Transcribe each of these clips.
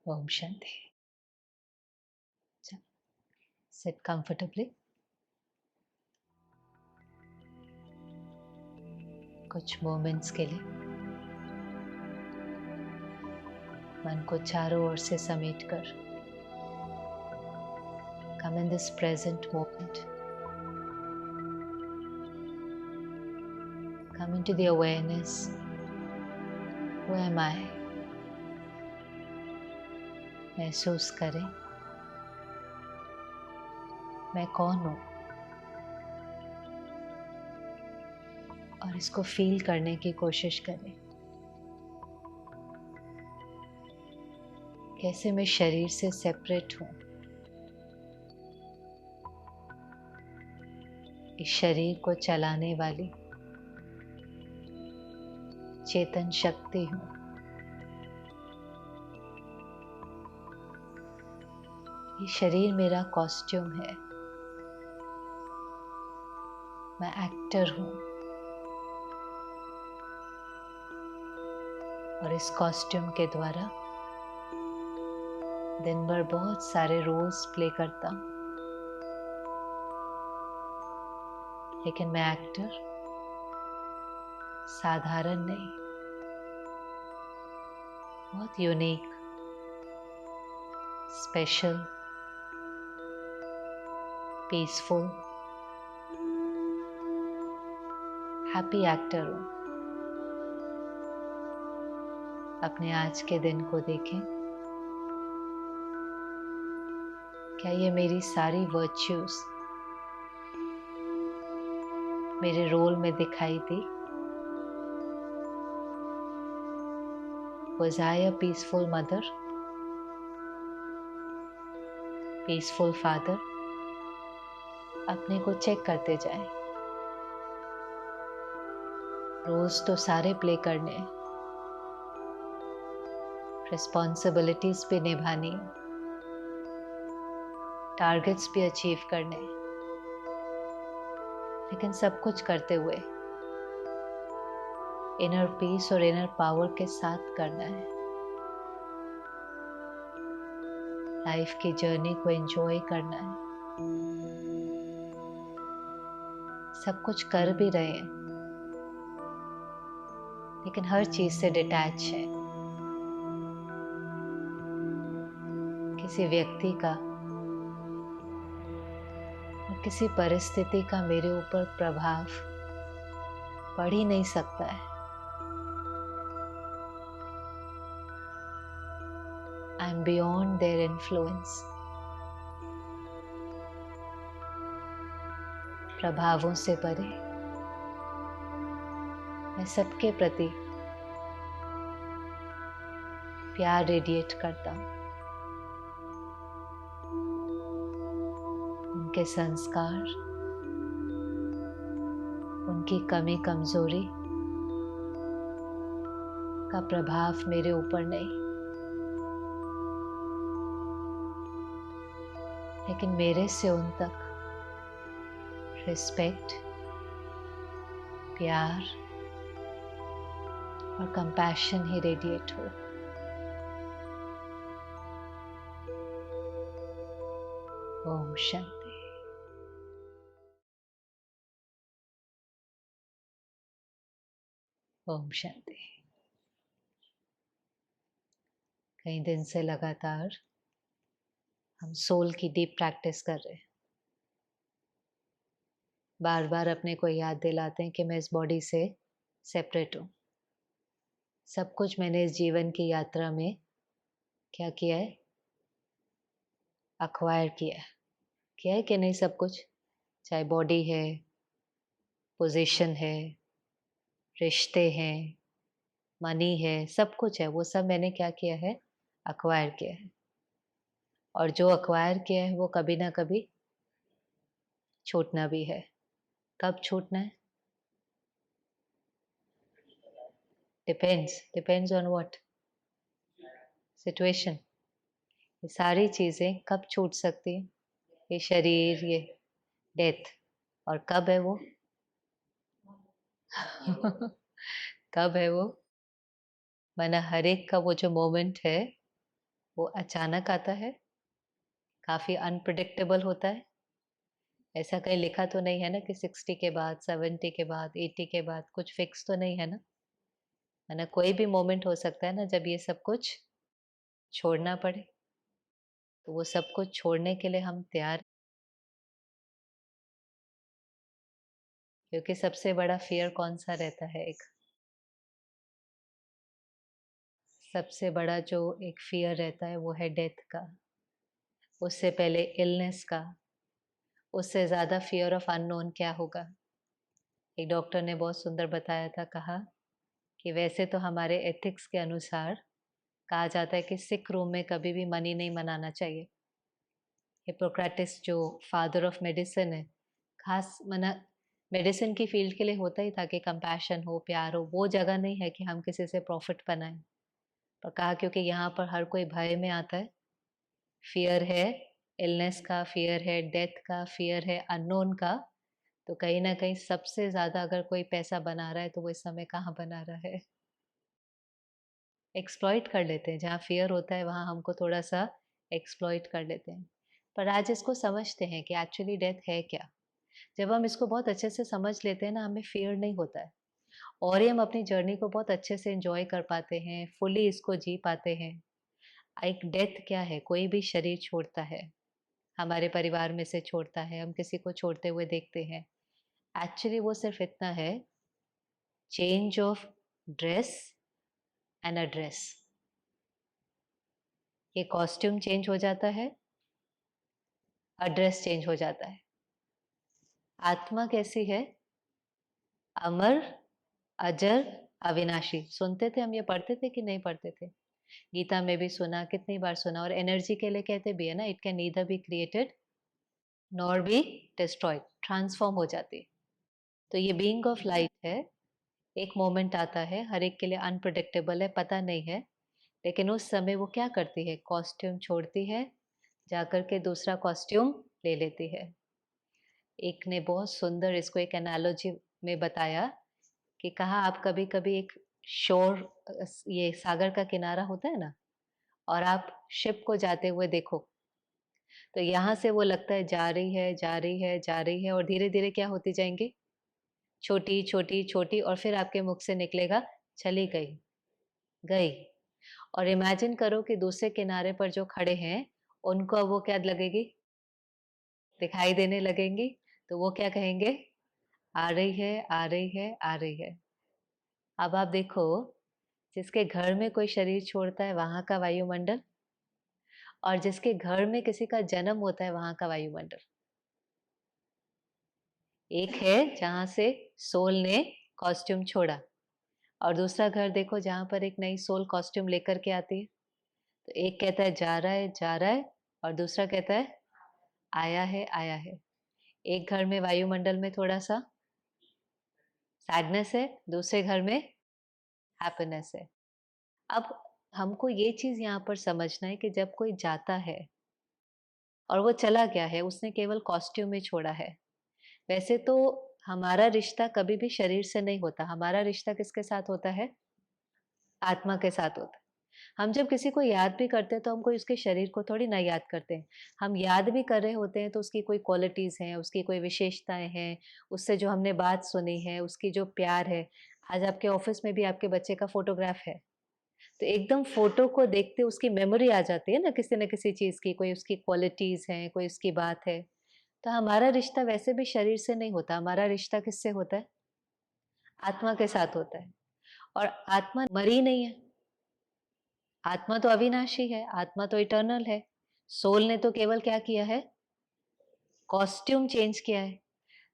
Om Shanti. Sit comfortably. कुछ moments के लिए मन को चारों ओर से समेटकर come in this present moment. Come into the awareness. Who am I? महसूस करें मैं कौन हूँ और इसको फील करने की कोशिश करें। कैसे मैं शरीर से सेपरेट हूँ, इस शरीर को चलाने वाली चेतन शक्ति हूँ। ये शरीर मेरा कॉस्ट्यूम है। मैं एक्टर हूँ और इस कॉस्ट्यूम के द्वारा दिन भर बहुत सारे रोल्स प्ले करता हूँ, लेकिन मैं एक्टर साधारण नहीं, बहुत unique, special, peaceful, happy actor हूँ। अपने आज के दिन को देखें, क्या ये मेरी सारी वर्च्यूज मेरे रोल में दिखाई दी? Was I a peaceful mother? Peaceful father? अपने को चेक करते जाएं। रोल्स तो सारे प्ले करने हैं, रिस्पॉन्सिबिलिटीज भी निभानी है, टारगेट्स भी अचीव करने हैं, लेकिन सब कुछ करते हुए इनर पीस और इनर पावर के साथ करना है। लाइफ की जर्नी को एंजॉय करना है। सब कुछ कर भी रहे हैं, लेकिन हर चीज से डिटैच है। किसी व्यक्ति का और किसी परिस्थिति का मेरे ऊपर प्रभाव पड़ ही नहीं सकता है। I am beyond their influence. प्रभावों से परे मैं सबके प्रति प्यार रेडिएट करता हूँ। उनके संस्कार, उनकी कमी कमजोरी का प्रभाव मेरे ऊपर नहीं, लेकिन मेरे से उन तक रिस्पेक्ट, प्यार और कंपैशन ही रेडिएट हो। ओम शांति। ओम शांति। कई दिन से लगातार हम सोल की डीप प्रैक्टिस कर रहे हैं। बार बार अपने को याद दिलाते हैं कि मैं इस बॉडी से सेपरेट हूँ। सब कुछ मैंने इस जीवन की यात्रा में क्या किया है? अक्वायर किया है कि नहीं? सब कुछ, चाहे बॉडी है, पोजीशन है, रिश्ते हैं, मनी है, सब कुछ है, वो सब मैंने क्या किया है? अक्वायर किया है। और जो अक्वायर किया है वो कभी ना कभी छूटना भी है। कब छूटना है? Depends on what situation. ये सारी चीजें कब छूट सकती हैं? ये शरीर, ये डेथ। और कब है वो? कब है वो? माना हर एक का वो जो मोमेंट है वो अचानक आता है, काफ़ी अनप्रेडिक्टेबल होता है। ऐसा कहीं लिखा तो नहीं है ना कि 60 के बाद, 70 के बाद, 80 के बाद कुछ फिक्स तो नहीं है ना? है ना? कोई भी मोमेंट हो सकता है ना जब ये सब कुछ छोड़ना पड़े। तो वो सब कुछ छोड़ने के लिए हम तैयार, क्योंकि सबसे बड़ा फ़ियर कौन-सा रहता है एक? सबसे बड़ा जो एक फ़ियर रहता है वो है डेथ का, उससे पहले इलनेस का, उससे ज़्यादा फ़ियर ऑफ अननोन क्या होगा? एक डॉक्टर ने बहुत सुंदर बताया था, कहा कि वैसे तो हमारे एथिक्स के अनुसार कहा जाता है कि सिक रूम में कभी भी मनी नहीं मनाना चाहिए। हिप्पोक्रेटिस जो फादर ऑफ मेडिसिन है, खास मना मेडिसिन की फील्ड के लिए होता ही था कि कंपैशन हो, प्यार हो, वो जगह नहीं है कि हम किसी से प्रॉफिट बनाएँ। पर कहा क्योंकि यहाँ पर हर कोई भय में आता है, फ़ियर है इलनेस का, फ़ियर है डेथ का, फ़ियर है अननोन का, तो कहीं न कहीं सबसे ज़्यादा अगर कोई पैसा बना रहा है, तो वो इस समय कहाँ बना रहा है? एक्सप्लॉइट कर लेते हैं, जहाँ फ़ियर होता है वहाँ हमको थोड़ा-सा एक्सप्लॉइट कर लेते हैं। पर आज इसको समझते हैं कि एक्चुअली डेथ है क्या? जब हम इसको बहुत अच्छे से समझ लेते हैं ना, हमें फ़ियर नहीं होता है और ये हम अपनी जर्नी को बहुत अच्छे से एन्जॉय कर पाते हैं, फुली इसको जी पाते हैं। एक डेथ क्या है? कोई भी शरीर छोड़ता है, हमारे परिवार में से छोड़ता है, हम किसी को छोड़ते हुए देखते हैं। एक्चुअली वो सिर्फ़ इतना है, change of dress and a dress. ये कॉस्ट्यूम चेंज हो जाता है, एड्रेस चेंज हो जाता है। आत्मा कैसी है? अमर, अजर, अविनाशी। सुनते थे हम, ये पढ़ते थे कि नहीं पढ़ते थे? गीता में भी सुना, कितनी बार सुना, और एनर्जी के लिए कहते भी है ना, it can neither be created nor be destroyed, transform हो जाती है। तो ये बीइंग ऑफ लाइट है, एक मोमेंट आता है, हर एक के लिए अनप्रेडिक्टेबल है, पता नहीं है, लेकिन उस समय वो क्या करती है? कॉस्ट्यूम छोड़ती है, जाकर के दूसरा कॉस्ट्यूम ले लेती है। एक ने बहुत सुंदर इसको एक एनालॉजी में बताया कि कहा आप कभी-कभी एक शोर ये सागर का किनारा होता है ना, और आप शिप को जाते हुए देखो, तो यहाँ से वो लगता है जा रही है, जा रही है, जा रही है और धीरे-धीरे क्या होती जाएँगी? छोटी, छोटी, छोटी और फिर आपके मुख से निकलेगा चली गई, गई। और इमेजिन करो कि दूसरे किनारे पर जो खड़े हैं, उनको अब वो क्या लगेगी? दिखाई देने लगेंगी, तो वो क्या कहेंगे? आ रही है, आ रही है, आ रही है। अब आप देखो, जिसके घर में कोई शरीर छोड़ता है वहाँ का वायुमंडल, और जिसके घर में किसी का जन्म होता है वहाँ का वायुमंडल। एक है जहाँ से सोल ने कॉस्ट्यूम छोड़ा, और दूसरा घर देखो जहाँ पर एक नई सोल कॉस्ट्यूम लेकर के आती है। तो एक कहता है जा रहा है, जा रहा है, और दूसरा कहता है आया है, आया है। एक घर में वायुमंडल में थोड़ा-सा सैडनेस है, दूसरे घर में हैप्पीनेस है। अब हमको ये चीज़ यहाँ पर समझना है कि जब कोई जाता है और वो चला गया है, उसने केवल कॉस्ट्यूम ही छोड़ा है। वैसे तो हमारा रिश्ता कभी भी शरीर से नहीं होता, हमारा रिश्ता किसके साथ होता है? आत्मा के साथ होता है। हम जब किसी को याद भी करते हैं तो हम कोई उसके शरीर को थोड़ी ना याद करते हैं। हम याद भी कर रहे होते हैं तो उसकी कोई क्वालिटीज़ हैं, उसकी कोई विशेषताएँ हैं, उससे जो हमने बात सुनी है, उसकी जो प्यार है। आज आपके ऑफ़िस में भी आपके बच्चे का फ़ोटोग्राफ है, तो एकदम फ़ोटो को देखते उसकी मेमोरी आ जाती है ना किसी न किसी चीज़ की, कोई उसकी क्वालिटीज़ हैं, कोई उसकी बात है। तो हमारा रिश्ता वैसे भी शरीर से नहीं होता, हमारा रिश्ता किससे होता है? आत्मा के साथ होता है, और आत्मा मरी नहीं है। आत्मा तो अविनाशी है, आत्मा तो इटर्नल है। सोल ने तो केवल क्या किया है? कॉस्ट्यूम चेंज किया है।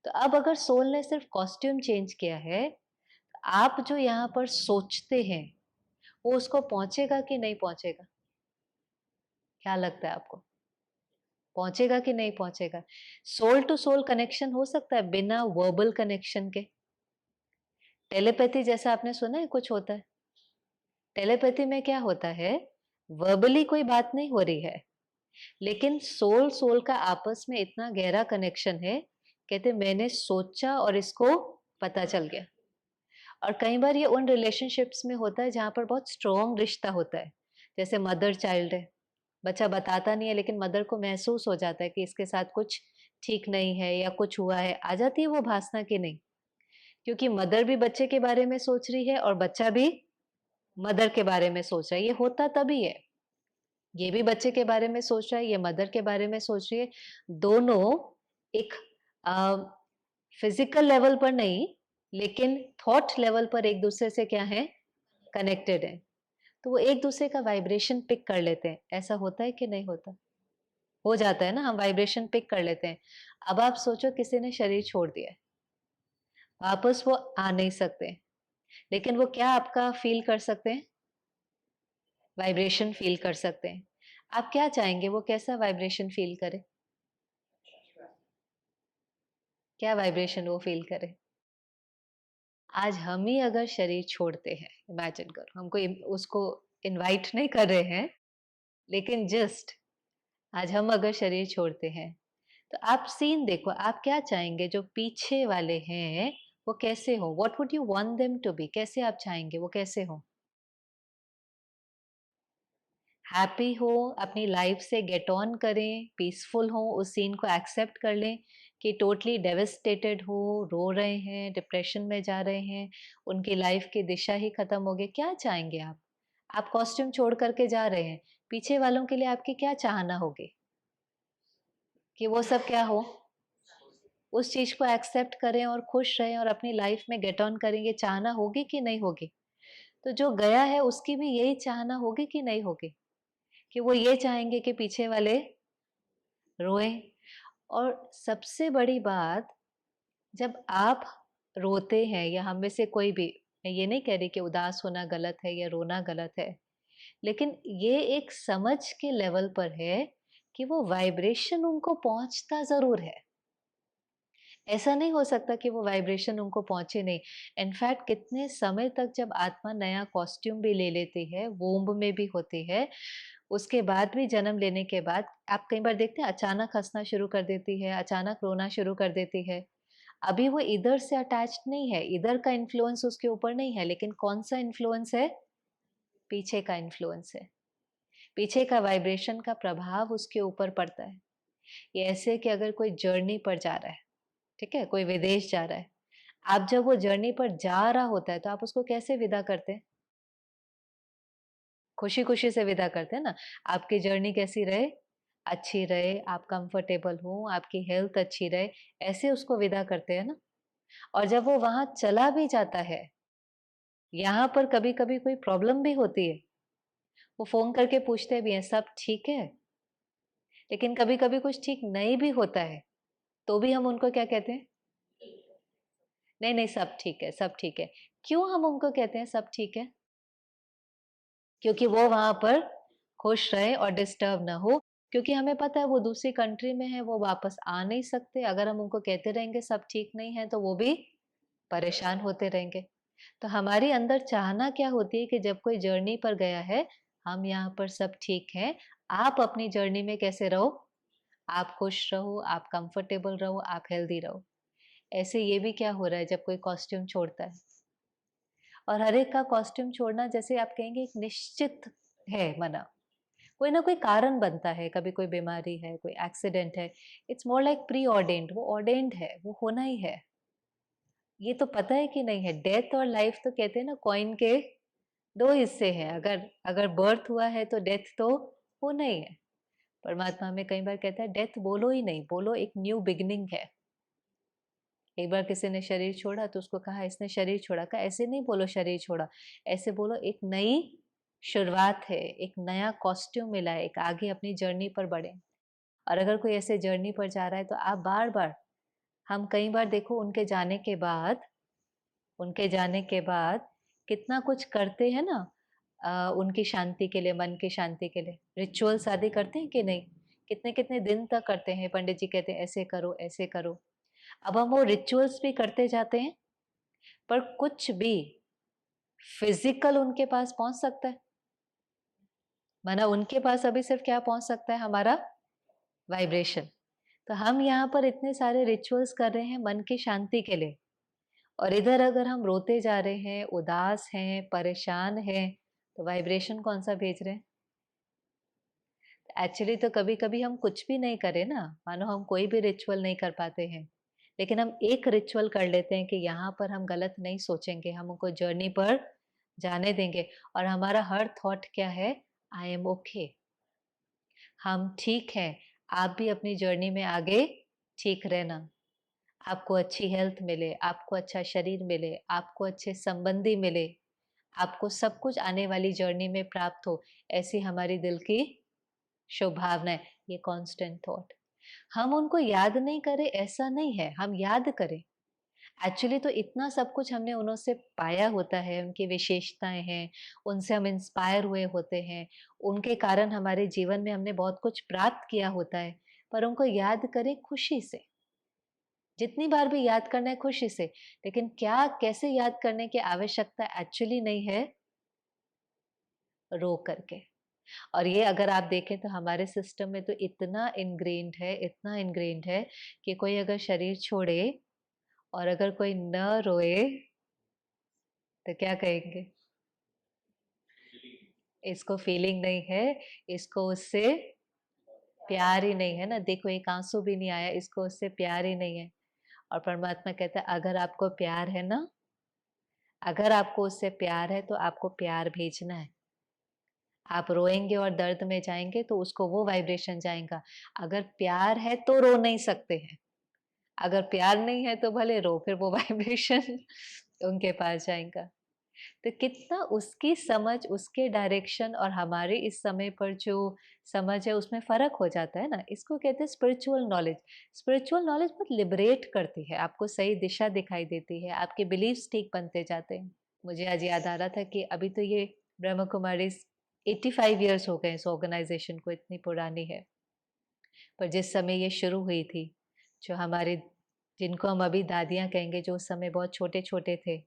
तो अब अगर सोल ने सिर्फ कॉस्ट्यूम चेंज किया है, आप जो यहाँ पर सोचते हैं, वो उसको पहुँचेगा कि नहीं पहुँचेगा? क्या लगता है आपको? पहुँचेगा कि नहीं पहुँचेगा? सोल टू सोल कनेक्शन हो सकता है बिना वर्बल कनेक्शन के? टेलीपैथी जैसा आपने सुना है कुछ होता है? टेलीपैथी में क्या होता है? वर्बली कोई बात नहीं हो रही है, लेकिन सोल सोल का आपस में इतना गहरा कनेक्शन है, कहते मैंने सोचा और इसको पता चल गया। और कई बार ये उन रिलेशनशिप्स में होता है जहाँ पर बहुत स्ट्रॉन्ग रिश्ता होता है, जैसे मदर चाइल्ड है। बच्चा बताता नहीं है लेकिन मदर को महसूस हो जाता है कि इसके साथ कुछ ठीक नहीं है या कुछ हुआ है। आ जाती है वो भासना कि नहीं? क्योंकि मदर भी बच्चे के बारे में सोच रही है और बच्चा भी मदर के बारे में सोच रहा है। ये होता तभी है। ये भी बच्चे के बारे में सोच रहा है, ये मदर के बारे में सोच रही है। दोनों एक अ, फिज़िकल लेवल पर नहीं, लेकिन थॉट लेवल पर एक-दूसरे से क्या है? कनेक्टेड हैं। तो वो एक-दूसरे का वाइब्रेशन पिक कर लेते हैं। ऐसा होता है कि नहीं होता? हो जाता है ना, हम वाइब्रेशन पिक कर लेते हैं। अब आप सोचो किसी ने शरीर छोड़ दिया है, वापस वो आ नहीं सकते, लेकिन वो क्या आपका फ़ील कर सकते हैं? वाइब्रेशन फ़ील कर सकते हैं। आप क्या चाहेंगे वो कैसा वाइब्रेशन फ़ील करे? क्या वाइब्रेशन वो फ़ील करे? आज हम ही अगर शरीर छोड़ते हैं, इमेजिन करो, हम कोई उसको इनवाइट नहीं कर रहे हैं, लेकिन जस्ट आज हम अगर शरीर छोड़ते हैं, तो आप सीन देखो, आप क्या चाहेंगे जो पीछे वाले हैं, वो कैसे हो? What would you want them to be? कैसे आप चाहेंगे वो कैसे हो? हैप्पी हो, अपनी लाइफ से गेट ऑन करें, पीसफुल हो, उस सीन को एक्सेप्ट कर लें कि टोटली डेवास्टेटेड हो, रो रहे हैं, डिप्रेशन में जा रहे हैं, उनकी लाइफ की दिशा ही खत्म हो गई, क्या चाहेंगे आप? आप कॉस्ट्यूम छोड़ कर के जा रहे हैं, पीछे वालों के लिए आपकी क्या चाहना होगी? कि वो सब क्या हो? उस चीज़ को एक्सेप्ट करें और खुश रहें और अपनी लाइफ में गेट ऑन करें, ये चाहना होगी कि नहीं होगी? तो जो गया है उसकी भी यही चाहना होगी कि नहीं होगी? कि वो ये चाहेंगे कि पीछे वाले रोएँ। और सबसे बड़ी बात, जब आप रोते हैं या हम में से कोई भी, मैं ये नहीं कह रही कि उदास होना गलत है या रोना गलत है, लेकिन ये एक समझ के लेवल पर है कि वो वाइब्रेशन उनको पहुँचता ज़रूर है। ऐसा नहीं हो सकता कि वो वाइब्रेशन उनको पहुँचे नहीं। इनफैक्ट कितने समय तक जब आत्मा नया कॉस्ट्यूम भी ले लेती है, वोम्ब में भी होती है, उसके बाद भी जन्म लेने के बाद आप कई बार देखते हैं अचानक हँसना शुरू कर देती है, अचानक रोना शुरू कर देती है। अभी वो इधर से अटैच्ड नहीं है, इधर का इन्फ्लुएंस उसके ऊपर नहीं है, लेकिन कौन-सा इन्फ्लुएंस है? पीछे का इन्फ्लुएंस है। पीछे का वाइब्रेशन का प्रभाव उसके ऊपर पड़ता है। ये ऐसे है कि अगर कोई जर्नी पर जा रहा है, ठीक है? कोई विदेश जा रहा है, आप जब वो जर्नी पर जा रहा होता है, तो आप उसको कैसे विदा करते हैं? खुशी-खुशी से विदा करते हैं ना। आपकी जर्नी कैसी रहे? अच्छी रहे, आप कंफर्टेबल हो, आपकी हेल्थ अच्छी रहे, ऐसे उसको विदा करते हैं ना। और जब वो वहाँ चला भी जाता है, यहाँ पर कभी-कभी कोई प्रॉब्लम भी होती है, वो फ़ोन करके पूछते भी हैं, "सब ठीक है?" लेकिन कभी-कभी कुछ ठीक नहीं भी होता है, तो भी हम उनको क्या कहते हैं? नहीं, नहीं, सब ठीक है, सब ठीक है। क्यों हम उनको कहते हैं सब ठीक है? क्योंकि वो वहाँ पर खुश रहे और डिस्टर्ब ना हो, क्योंकि हमें पता है वो दूसरी कंट्री में है, वो वापस आ नहीं सकते। अगर हम उनको कहते रहेंगे सब ठीक नहीं है, तो वो भी परेशान होते रहेंगे। तो हमारी अंदर चाहना क्या होती है कि जब कोई जर्नी पर गया है, हम यहाँ पर सब ठीक हैं, आप अपनी जर्नी में कैसे रहो? आप खुश रहो, आप कंफर्टेबल रहो, आप हेल्दी रहो। ऐसे ये भी क्या हो रहा है जब कोई कॉस्ट्यूम छोड़ता है, और हर एक का कॉस्ट्यूम छोड़ना जैसे आप कहेंगे एक निश्चित है मना, कोई ना कोई कारण बनता है, कभी कोई बीमारी है, कोई एक्सीडेंट है, it's more like pre ordained, वो ऑर्डेन्ड है, वो होना ही है। ये तो पता है कि नहीं है, डेथ और लाइफ तो कहते हैं ना कॉइन के 2 हिस्से हैं, अगर अगर बर्थ हुआ है तो डेथ तो होना ही है। परमात्मा हमें कई बार कहता है डेथ बोलो ही नहीं, बोलो एक न्यू बिगिनिंग है। एक बार किसी ने शरीर छोड़ा तो उसको कहा इसने शरीर छोड़ा, कहा ऐसे नहीं बोलो शरीर छोड़ा, ऐसे बोलो एक नई शुरुआत है, एक नया कॉस्ट्यूम मिला है, एक आगे अपनी जर्नी पर बढ़े। और अगर कोई ऐसे जर्नी पर जा रहा है तो आप बार-बार, हम कई बार देखो उनके जाने के बाद कितना कुछ करते हैं ना, उनकी शांति के लिए, मन की शांति के लिए। रिचुअल्स आदि करते हैं कि नहीं? कितने-कितने दिन तक करते हैं, पंडित जी कहते हैं ऐसे करो, ऐसे करो। अब हम वो रिचुअल्स भी करते जाते हैं, पर कुछ भी फिज़िकल उनके पास पहुँच सकता है? माना उनके पास अभी सिर्फ़ क्या पहुँच सकता है हमारा वाइब्रेशन। तो हम यहाँ पर इतने सारे रिचुअल्स कर रहे हैं मन की शांति के लिए, और इधर अगर हम रोते जा रहे हैं, उदास हैं, परेशान हैं, तो वाइब्रेशन कौन-सा भेज रहे हैं? एक्चुअली तो कभी-कभी हम कुछ भी नहीं करें ना, मानो हम कोई भी रिचुअल नहीं कर पाते हैं, लेकिन हम एक रिचुअल कर लेते हैं कि यहाँ पर हम गलत नहीं सोचेंगे, हम उनको जर्नी पर जाने देंगे और हमारा हर थॉट क्या है? आई एम ओके, हम ठीक हैं, आप भी अपनी जर्नी में आगे ठीक रहना। आपको अच्छी हेल्थ मिले, आपको अच्छा शरीर मिले, आपको अच्छे संबंधी मिले, आपको सब कुछ आने वाली जर्नी में प्राप्त हो, ऐसी हमारी दिल की शुभ भावनाएँ, ये कांस्टेंट थॉट। हम उनको याद नहीं करें ऐसा नहीं है, हम याद करें। एक्चुअली तो इतना सब कुछ हमने उन्हों से पाया होता है, उनकी विशेषताएँ हैं, उनसे हम इंस्पायर हुए होते हैं, उनके कारण हमारे जीवन में हमने बहुत कुछ प्राप्त किया होता है, पर उनको याद करें खुशी से। जितनी बार भी याद करना है खुशी से, लेकिन क्या कैसे याद करने की आवश्यकता एक्चुअली नहीं है, रो करके। और ये अगर आप देखें तो हमारे सिस्टम में तो इतना इनग्रेन्ड है कि कोई अगर शरीर छोड़े और अगर कोई न रोए तो क्या कहेंगे? इसको फीलिंग नहीं है, इसको उससे प्यार ही नहीं है ना, देखो एक आँसू भी नहीं आया, इसको उससे प्यार ही नहीं है। और परमात्मा कहता है अगर आपको प्यार है ना, अगर आपको उससे प्यार है तो आपको प्यार भेजना है। आप रोएँगे और दर्द में जाएँगे तो उसको वो वाइब्रेशन जाएगा। अगर प्यार है तो रो नहीं सकते हैं, अगर प्यार नहीं है तो भले रो, फिर वो वाइब्रेशन उनके पास जाएगा। तो कितना उसकी समझ, उसके डायरेक्शन और हमारे इस समय पर जो समझ है उसमें फ़र्क हो जाता है ना, इसको कहते हैं स्पिरिचुअल नॉलेज। स्पिरिचुअल नॉलेज बहुत लिबरेट करती है, आपको सही दिशा दिखाई देती है, आपके बिलीव्स ठीक बनते जाते हैं। मुझे आज याद आ रहा था कि अभी तो ये ब्रह्म कुमारीज़ 85 इयर्स हो गए इस ऑर्गेनाइज़ेशन को, इतनी पुरानी है। पर जिस समय ये शुरू हुई थी, जो हमारे जिनको हम अभी दादियाँ कहेंगे, जो उस समय बहुत छोटे-छोटे थे,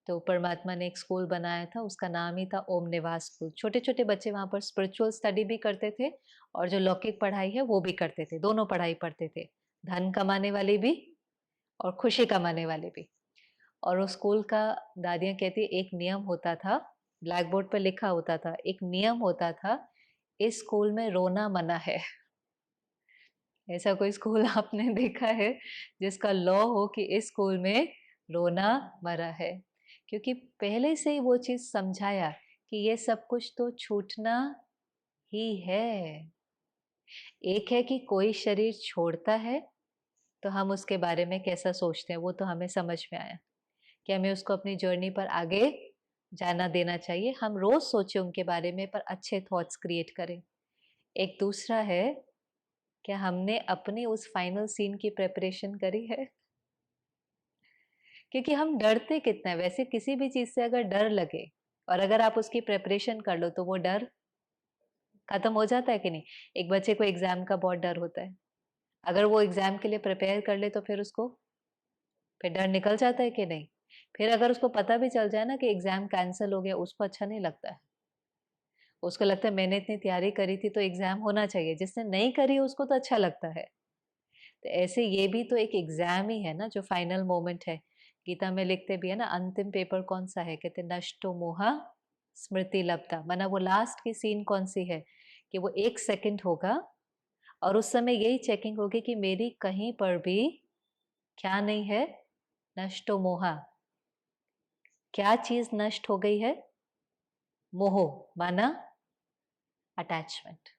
तो परमात्मा ने एक स्कूल बनाया था, उसका नाम ही था ओम निवास स्कूल। छोटे-छोटे बच्चे वहाँ पर स्पिरिचुअल स्टडी भी करते थे और जो लौकिक पढ़ाई है, वो भी करते थे, दोनों पढ़ाई पढ़ते थे। धन कमाने वाले भी और खुशी कमाने वाले भी। और उस स्कूल का दादियाँ कहती है एक नियम होता था, ब्लैक बोर्ड पे लिखा होता था, एक नियम होता था, इस स्कूल में रोना मना है। ऐसा कोई स्कूल आपने देखा है जिसका लॉ हो कि इस स्कूल में रोना मना है? क्योंकि पहले से ही वो चीज़ समझाया कि ये सब कुछ तो छूटना ही है। एक है कि कोई शरीर छोड़ता है, तो हम उसके बारे में कैसा सोचते हैं, वो तो हमें समझ में आया कि हमें उसको अपनी जर्नी पर आगे जाना देना चाहिए। हम रोज़ सोचें उनके बारे में पर अच्छे थॉट्स क्रिएट करें। एक दूसरा है, क्या हमने अपनी उस फाइनल सीन की प्रिपरेशन करी है? क्योंकि हम डरते कितना है, वैसे किसी भी चीज़ से अगर डर लगे और अगर आप उसकी प्रिपरेशन कर लो, तो वो डर खत्म हो जाता है कि नहीं? एक बच्चे को एग्ज़ाम का बहुत डर होता है। अगर वो एग्ज़ाम के लिए प्रिपेयर कर ले, तो फिर उसको फिर डर निकल जाता है कि नहीं? फिर अगर उसको पता भी चल जाए ना कि एग्ज़ाम कैंसल हो गया, उसको अच्छा नहीं लगता है। उसको लगता है मैंने इतनी तैयारी करी थी तो एग्ज़ाम होना चाहिए, जिसने नहीं करी उसको तो अच्छा लगता है। तो ऐसे ये भी तो एक एग्ज़ाम ही है ना, जो फाइनल मोमेंट है। गीता में लिखते भी है ना, अंतिम पेपर कौन-सा है? कहते नष्टो मोहा स्मृति लब्धा, माना वो लास्ट की सीन कौन-सी है कि वो 1 सेकंड होगा और उस समय यही चेकिंग होगी कि मेरी कहीं पर भी क्या नहीं है? नष्टो मोहा, क्या चीज़ नष्ट हो गई है? मोह, माना अटैचमेंट।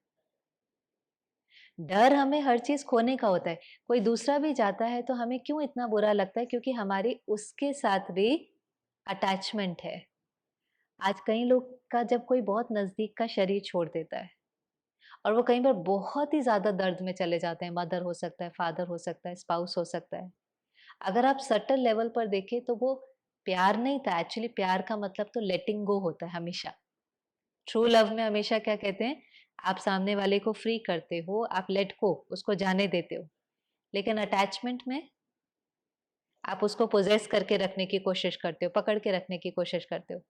डर हमें हर चीज़ खोने का होता है। कोई दूसरा भी जाता है तो हमें क्यों इतना बुरा लगता है? क्योंकि हमारी उसके साथ भी अटैचमेंट है। आज कई लोग का जब कोई बहुत नज़दीक का शरीर छोड़ देता है और वो कई बार बहुत ही ज़्यादा दर्द में चले जाते हैं, मदर हो सकता है, फादर हो सकता है, स्पाउस हो सकता है। अगर आप सटल लेवल पर देखें तो वो प्यार नहीं था, एक्चुअली प्यार का मतलब तो लेटिंग गो होता है हमेशा। ट्रू लव में हमेशा क्या कहते हैं? आप सामने वाले को फ्री करते हो, आप लेट गो, उसको जाने देते हो। लेकिन अटैचमेंट में आप उसको पोजेस करके रखने की कोशिश करते हो, पकड़ के रखने की कोशिश करते हो।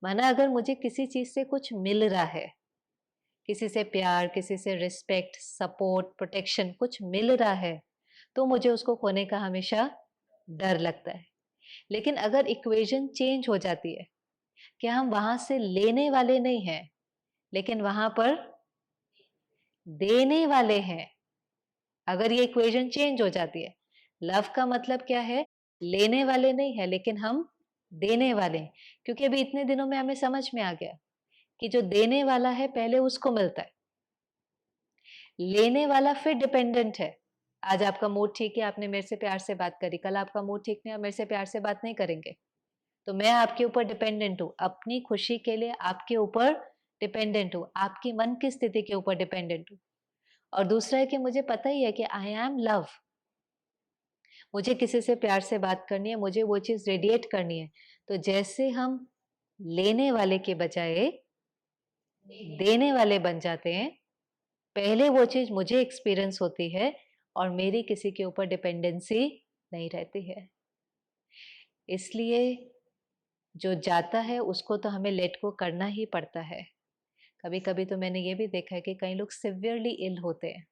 माना अगर मुझे किसी चीज़ से कुछ मिल रहा है, किसी से प्यार, किसी से रिस्पेक्ट, सपोर्ट, प्रोटेक्शन कुछ मिल रहा है, तो मुझे उसको खोने का हमेशा डर लगता है। लेकिन अगर इक्वेशन चेंज हो जाती है कि हम वहाँ से लेने वाले नहीं हैं, लेकिन वहाँ पर देने वाले हैं। अगर ये इक्वेशन चेंज हो जाती है, लव का मतलब क्या है? लेने वाले नहीं है, लेकिन हम देने वाले हैं। क्योंकि अभी इतने दिनों में हमें समझ में आ गया कि जो देने वाला है पहले उसको मिलता है, लेने वाला फिर डिपेंडेंट है। आज आपका मूड ठीक है, आपने मेरे से प्यार से बात करी, कल आपका मूड ठीक नहीं है, आप मेरे से प्यार से बात नहीं करेंगे, तो मैं आपके ऊपर डिपेंडेंट हूँ, अपनी खुशी के लिए आपके ऊपर डिपेंडेंट हूँ, आपकी मन की स्थिति के ऊपर डिपेंडेंट हूँ। और दूसरा है कि मुझे पता ही है कि आई एम लव, मुझे किसी से प्यार से बात करनी है, मुझे वो चीज रेडिएट करनी है। तो जैसे हम लेने वाले के बजाय देने वाले बन जाते हैं, पहले वो चीज मुझे एक्सपीरियंस होती है और मेरी किसी के ऊपर डिपेंडेंसी नहीं रहती है। इसलिए जो जाता है उसको तो हमें लेट को करना ही पड़ता है। कभी कभी तो मैंने ये भी देखा है कि कई लोग सिवियरली इल होते हैं,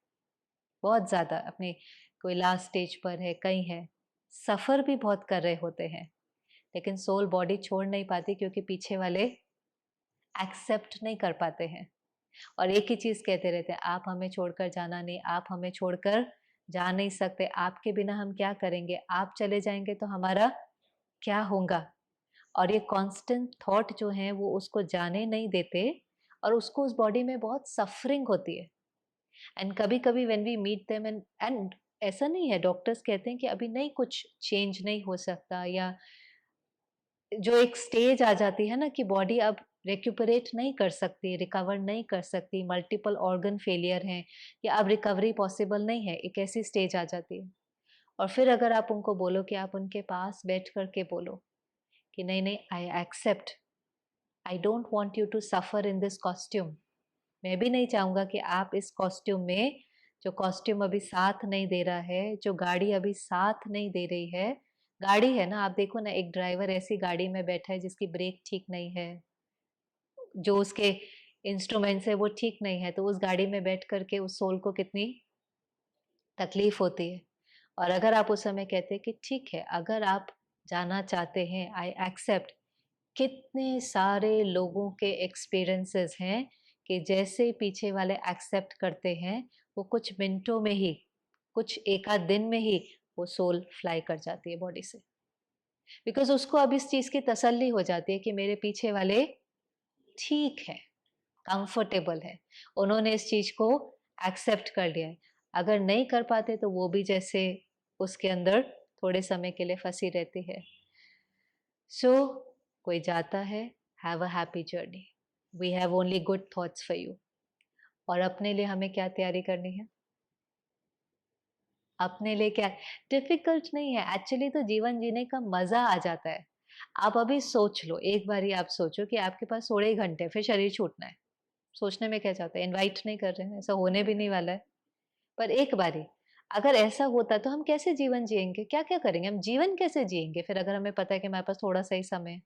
बहुत ज्यादा, अपने कोई लास्ट स्टेज पर है, कहीं है, सफर भी बहुत कर रहे होते हैं, लेकिन सोल बॉडी छोड़ नहीं पाती क्योंकि पीछे वाले एक्सेप्ट नहीं कर पाते हैं। और एक ही चीज कहते रहते हैं, आप हमें छोड़कर जाना नहीं, आप हमें छोड़कर जा नहीं सकते, आपके बिना हम क्या करेंगे, आप चले जाएंगे तो हमारा क्या होगा। और ये कांस्टेंट थॉट जो है वो उसको जाने नहीं देते और उसको उस बॉडी में बहुत सफरिंग होती है। एंड कभी कभी when we meet them and ऐसा नहीं है, डॉक्टर्स कहते हैं कि अभी नहीं, कुछ चेंज नहीं हो सकता, या जो एक स्टेज आ जाती है ना कि बॉडी अब रिक्यूपरेट नहीं कर सकती, रिकवर नहीं कर सकती, मल्टीपल ऑर्गन फेलियर हैं, या अब रिकवरी पॉसिबल नहीं है, एक ऐसी स्टेज आ जाती है। और फिर अगर आप उनको बोलो कि आप उनके पास बैठ करके बोलो कि नहीं नहीं, I accept, I don't want you to suffer in this costume, मैं भी नहीं चाहूंगा कि आप इस कॉस्ट्यूम में, जो कॉस्ट्यूम अभी साथ नहीं दे रहा है, जो गाड़ी अभी साथ नहीं दे रही है, गाड़ी है ना, आप देखो ना, एक ड्राइवर ऐसी गाड़ी में बैठा है जिसकी ब्रेक ठीक नहीं है, जो उसके इंस्ट्रूमेंट्स है वो ठीक नहीं है, तो उस गाड़ी में बैठ करके उस सोल को कितनी तकलीफ होती है। और अगर आप उस समय कहते कि ठीक है, अगर आप जाना चाहते हैं, आई एक्सेप्ट, कितने सारे लोगों के एक्सपीरियंसेस हैं कि जैसे पीछे वाले एक्सेप्ट करते हैं, वो कुछ मिनटों में ही, कुछ एक आध दिन में ही वो सोल फ्लाई कर जाती है बॉडी से, बिकॉज उसको अब इस चीज की तसल्ली हो जाती है कि मेरे पीछे वाले ठीक है, कंफर्टेबल है, उन्होंने इस चीज को एक्सेप्ट कर लिया है। अगर नहीं कर पाते तो वो भी जैसे उसके अंदर थोड़े समय के लिए फंसी रहती है। सो कोई जाता है, have a happy journey, we have only good thoughts for you. और अपने लिए हमें क्या तैयारी करनी है? अपने लिए क्या, डिफिकल्ट नहीं है एक्चुअली, तो जीवन जीने का मजा आ जाता है। आप अभी सोच लो, एक बार ही आप सोचो कि आपके पास 16 घंटे, फिर शरीर छूटना है। सोचने में क्या जाता है, इनवाइट नहीं कर रहे हैं, ऐसा होने भी नहीं वाला है। पर एक बारी अगर ऐसा होता तो हम कैसे जीवन जिएंगे, क्या क्या करेंगे, हम जीवन कैसे जिएंगे फिर, अगर हमें पता है कि हमारे पास थोड़ा सा ही समय है?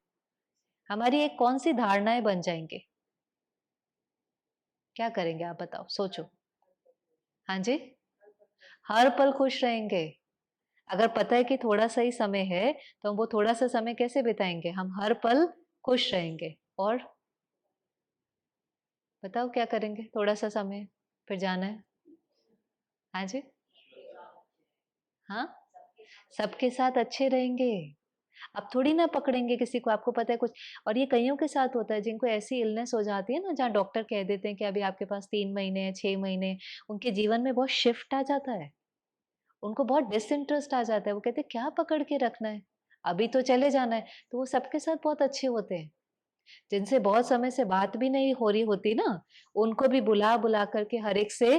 हमारी एक कौन सी धारणाएं बन जाएंगे, क्या करेंगे आप बताओ, सोचो। हाँ जी, हर पल खुश रहेंगे। अगर पता है कि थोड़ा सा ही समय है, तो हम वो थोड़ा सा समय कैसे बिताएंगे, हम हर पल खुश रहेंगे। और बताओ क्या करेंगे, थोड़ा सा समय फिर जाना है। हाँ जी, हाँ, सबके साथ अच्छे रहेंगे। अब थोड़ी ना पकड़ेंगे किसी को, आपको पता है कुछ। और ये कईयों के साथ होता है जिनको ऐसी इलनेस हो जाती है ना, जहाँ डॉक्टर कह देते हैं कि अभी आपके पास 3 महीने हैं, 6 महीने हैं, उनके जीवन में बहुत शिफ्ट आ जाता है, उनको बहुत डिसइंटरेस्ट आ जाता है, वो कहते हैं क्या पकड़ के रखना है, अभी तो चले जाना है। तो वो सबके साथ बहुत अच्छे होते हैं, जिनसे बहुत समय से बात भी नहीं हो रही होती ना, उनको भी बुला बुला करके हर एक से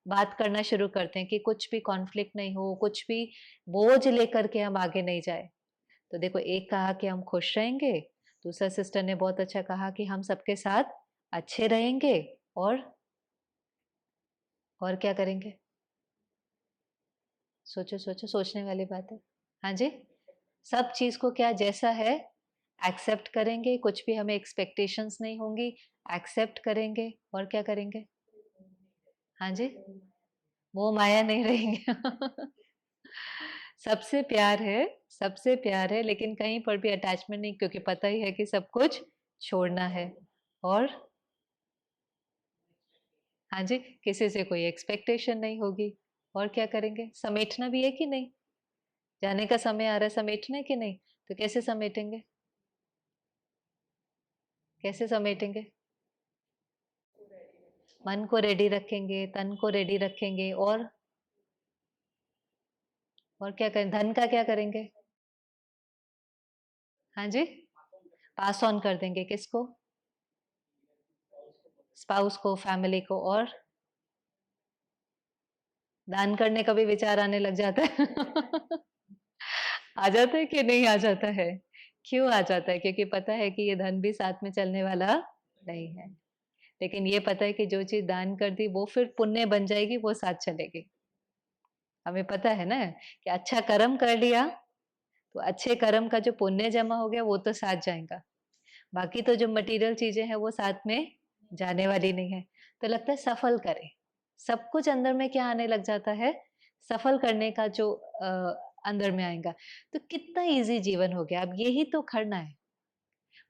बात करना शुरू करते हैं कि कुछ भी कॉन्फ्लिक्ट नहीं हो, कुछ भी बोझ लेकर के हम आगे नहीं जाए। तो देखो, एक कहा कि हम खुश रहेंगे, दूसरा सिस्टर ने बहुत अच्छा कहा कि हम सबके साथ अच्छे रहेंगे। और और क्या करेंगे? सोचो सोचो, सोचने वाली बात है। हाँ जी, सब चीज को क्या जैसा है एक्सेप्ट करेंगे, कुछ भी हमें एक्सपेक्टेशंस नहीं होंगी, एक्सेप्ट करेंगे। और क्या करेंगे? हाँ जी, मोह माया नहीं रहेंगे। सबसे प्यार है, सबसे प्यार है, लेकिन कहीं पर भी अटैचमेंट नहीं, क्योंकि पता ही है कि सब कुछ छोड़ना है। और हाँ जी, किसी से कोई एक्सपेक्टेशन नहीं होगी। और क्या करेंगे? समेटना भी है कि नहीं? जाने का समय आ रहा है, समेटना है कि नहीं? तो कैसे समेटेंगे? कैसे समेटेंगे? मन को रेडी रखेंगे, तन को रेडी रखेंगे और क्या करें? धन का क्या करेंगे? हाँ जी? पास ऑन कर देंगे किसको? स्पाउस को, फैमिली को। और दान करने का भी विचार आने लग जाता है। आ जाता है कि नहीं आ जाता है? क्यों आ जाता है? क्योंकि पता है कि ये धन भी साथ में चलने वाला नहीं है। लेकिन ये पता है कि जो चीज़ दान कर दी वो फिर पुण्य बन जाएगी, वो साथ चलेगी। हमें पता है ना कि अच्छा कर्म कर लिया, तो अच्छे कर्म का जो पुण्य जमा हो गया वो तो साथ जाएगा। बाकी तो जो मटेरियल चीज़ें हैं वो साथ में जाने वाली नहीं है। तो लगता है सफल करें। सब कुछ अंदर में क्या आने लग जाता है? सफल करने का जो अंदर में आएगा। तो कितना ईज़ी जीवन हो गया। अब यही तो करना है।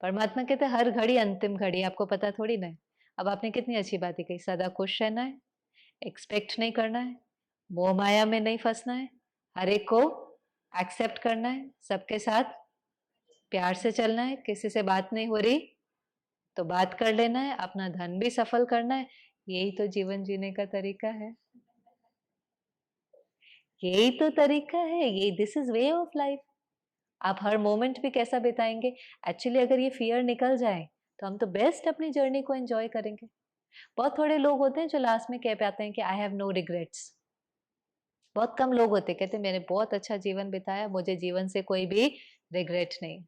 परमात्मा कहते हैं हर घड़ी अंतिम घड़ी, आपको पता थोड़ी ना है। अब आपने कितनी अच्छी बातें कही, सदा खुश रहना है, एक्सपेक्ट नहीं करना है, मोह माया में नहीं फँसना है, हर एक को एक्सेप्ट करना है, सबके साथ प्यार से चलना है, किसी से बात नहीं हो रही तो बात कर लेना है, अपना धन भी सफल करना है। यही तो जीवन जीने का तरीका है। यही तो तरीका है, ये this is way of life. आप हर मोमेंट भी कैसा बिताएँगे? एक्चुअली अगर ये फ़ियर निकल जाए, तो हम तो बेस्ट अपनी जर्नी को एन्जॉय करेंगे। बहुत थोड़े लोग होते हैं जो लास्ट में कह पाते हैं कि आई हैव नो रिग्रेट्स। बहुत कम लोग होते हैं, कहते हैं मैंने बहुत अच्छा जीवन बिताया, मुझे जीवन से कोई भी रिग्रेट नहीं।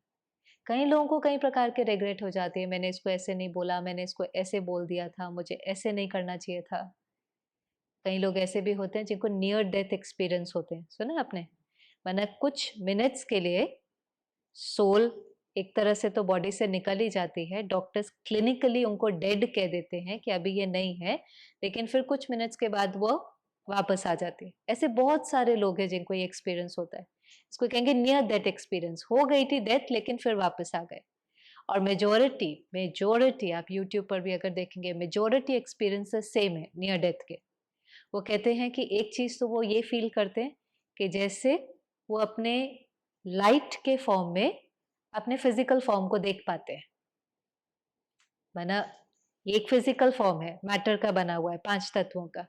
कई लोगों को कई प्रकार के रिग्रेट हो जाते हैं, मैंने इसको ऐसे नहीं बोला, मैंने इसको ऐसे बोल दिया था, मुझे ऐसे नहीं करना चाहिए था। कई लोग ऐसे भी होते हैं जिनको नियर डेथ एक्सपीरियंस होते हैं, सुना है आपने? माना कुछ मिनट्स के लिए सोल एक तरह से तो बॉडी से निकल ही जाती है, डॉक्टर्स क्लिनिकली उनको डेड कह देते हैं कि अभी ये नहीं है, लेकिन फिर कुछ मिनट्स के बाद वो वापस आ जाती है। ऐसे बहुत सारे लोग हैं जिनको ये एक्सपीरियंस होता है। इसको कहेंगे नियर डेथ एक्सपीरियंस, हो गई थी डेथ लेकिन फिर वापस आ गए। और मेजॉरिटी मेजॉरिटी आप यूट्यूब पर भी अगर देखेंगे, मेजॉरिटी एक्सपीरियंसेस सेम है नियर डेथ के। वो कहते हैं कि एक चीज़ तो वो ये फ़ील करते हैं कि जैसे वो अपने लाइट के फ़ॉर्म में अपने फ़िज़िकल फ़ॉर्म को देख पाते हैं। माना ये एक फ़िज़िकल फ़ॉर्म है, मैटर का बना हुआ है 5 तत्वों का।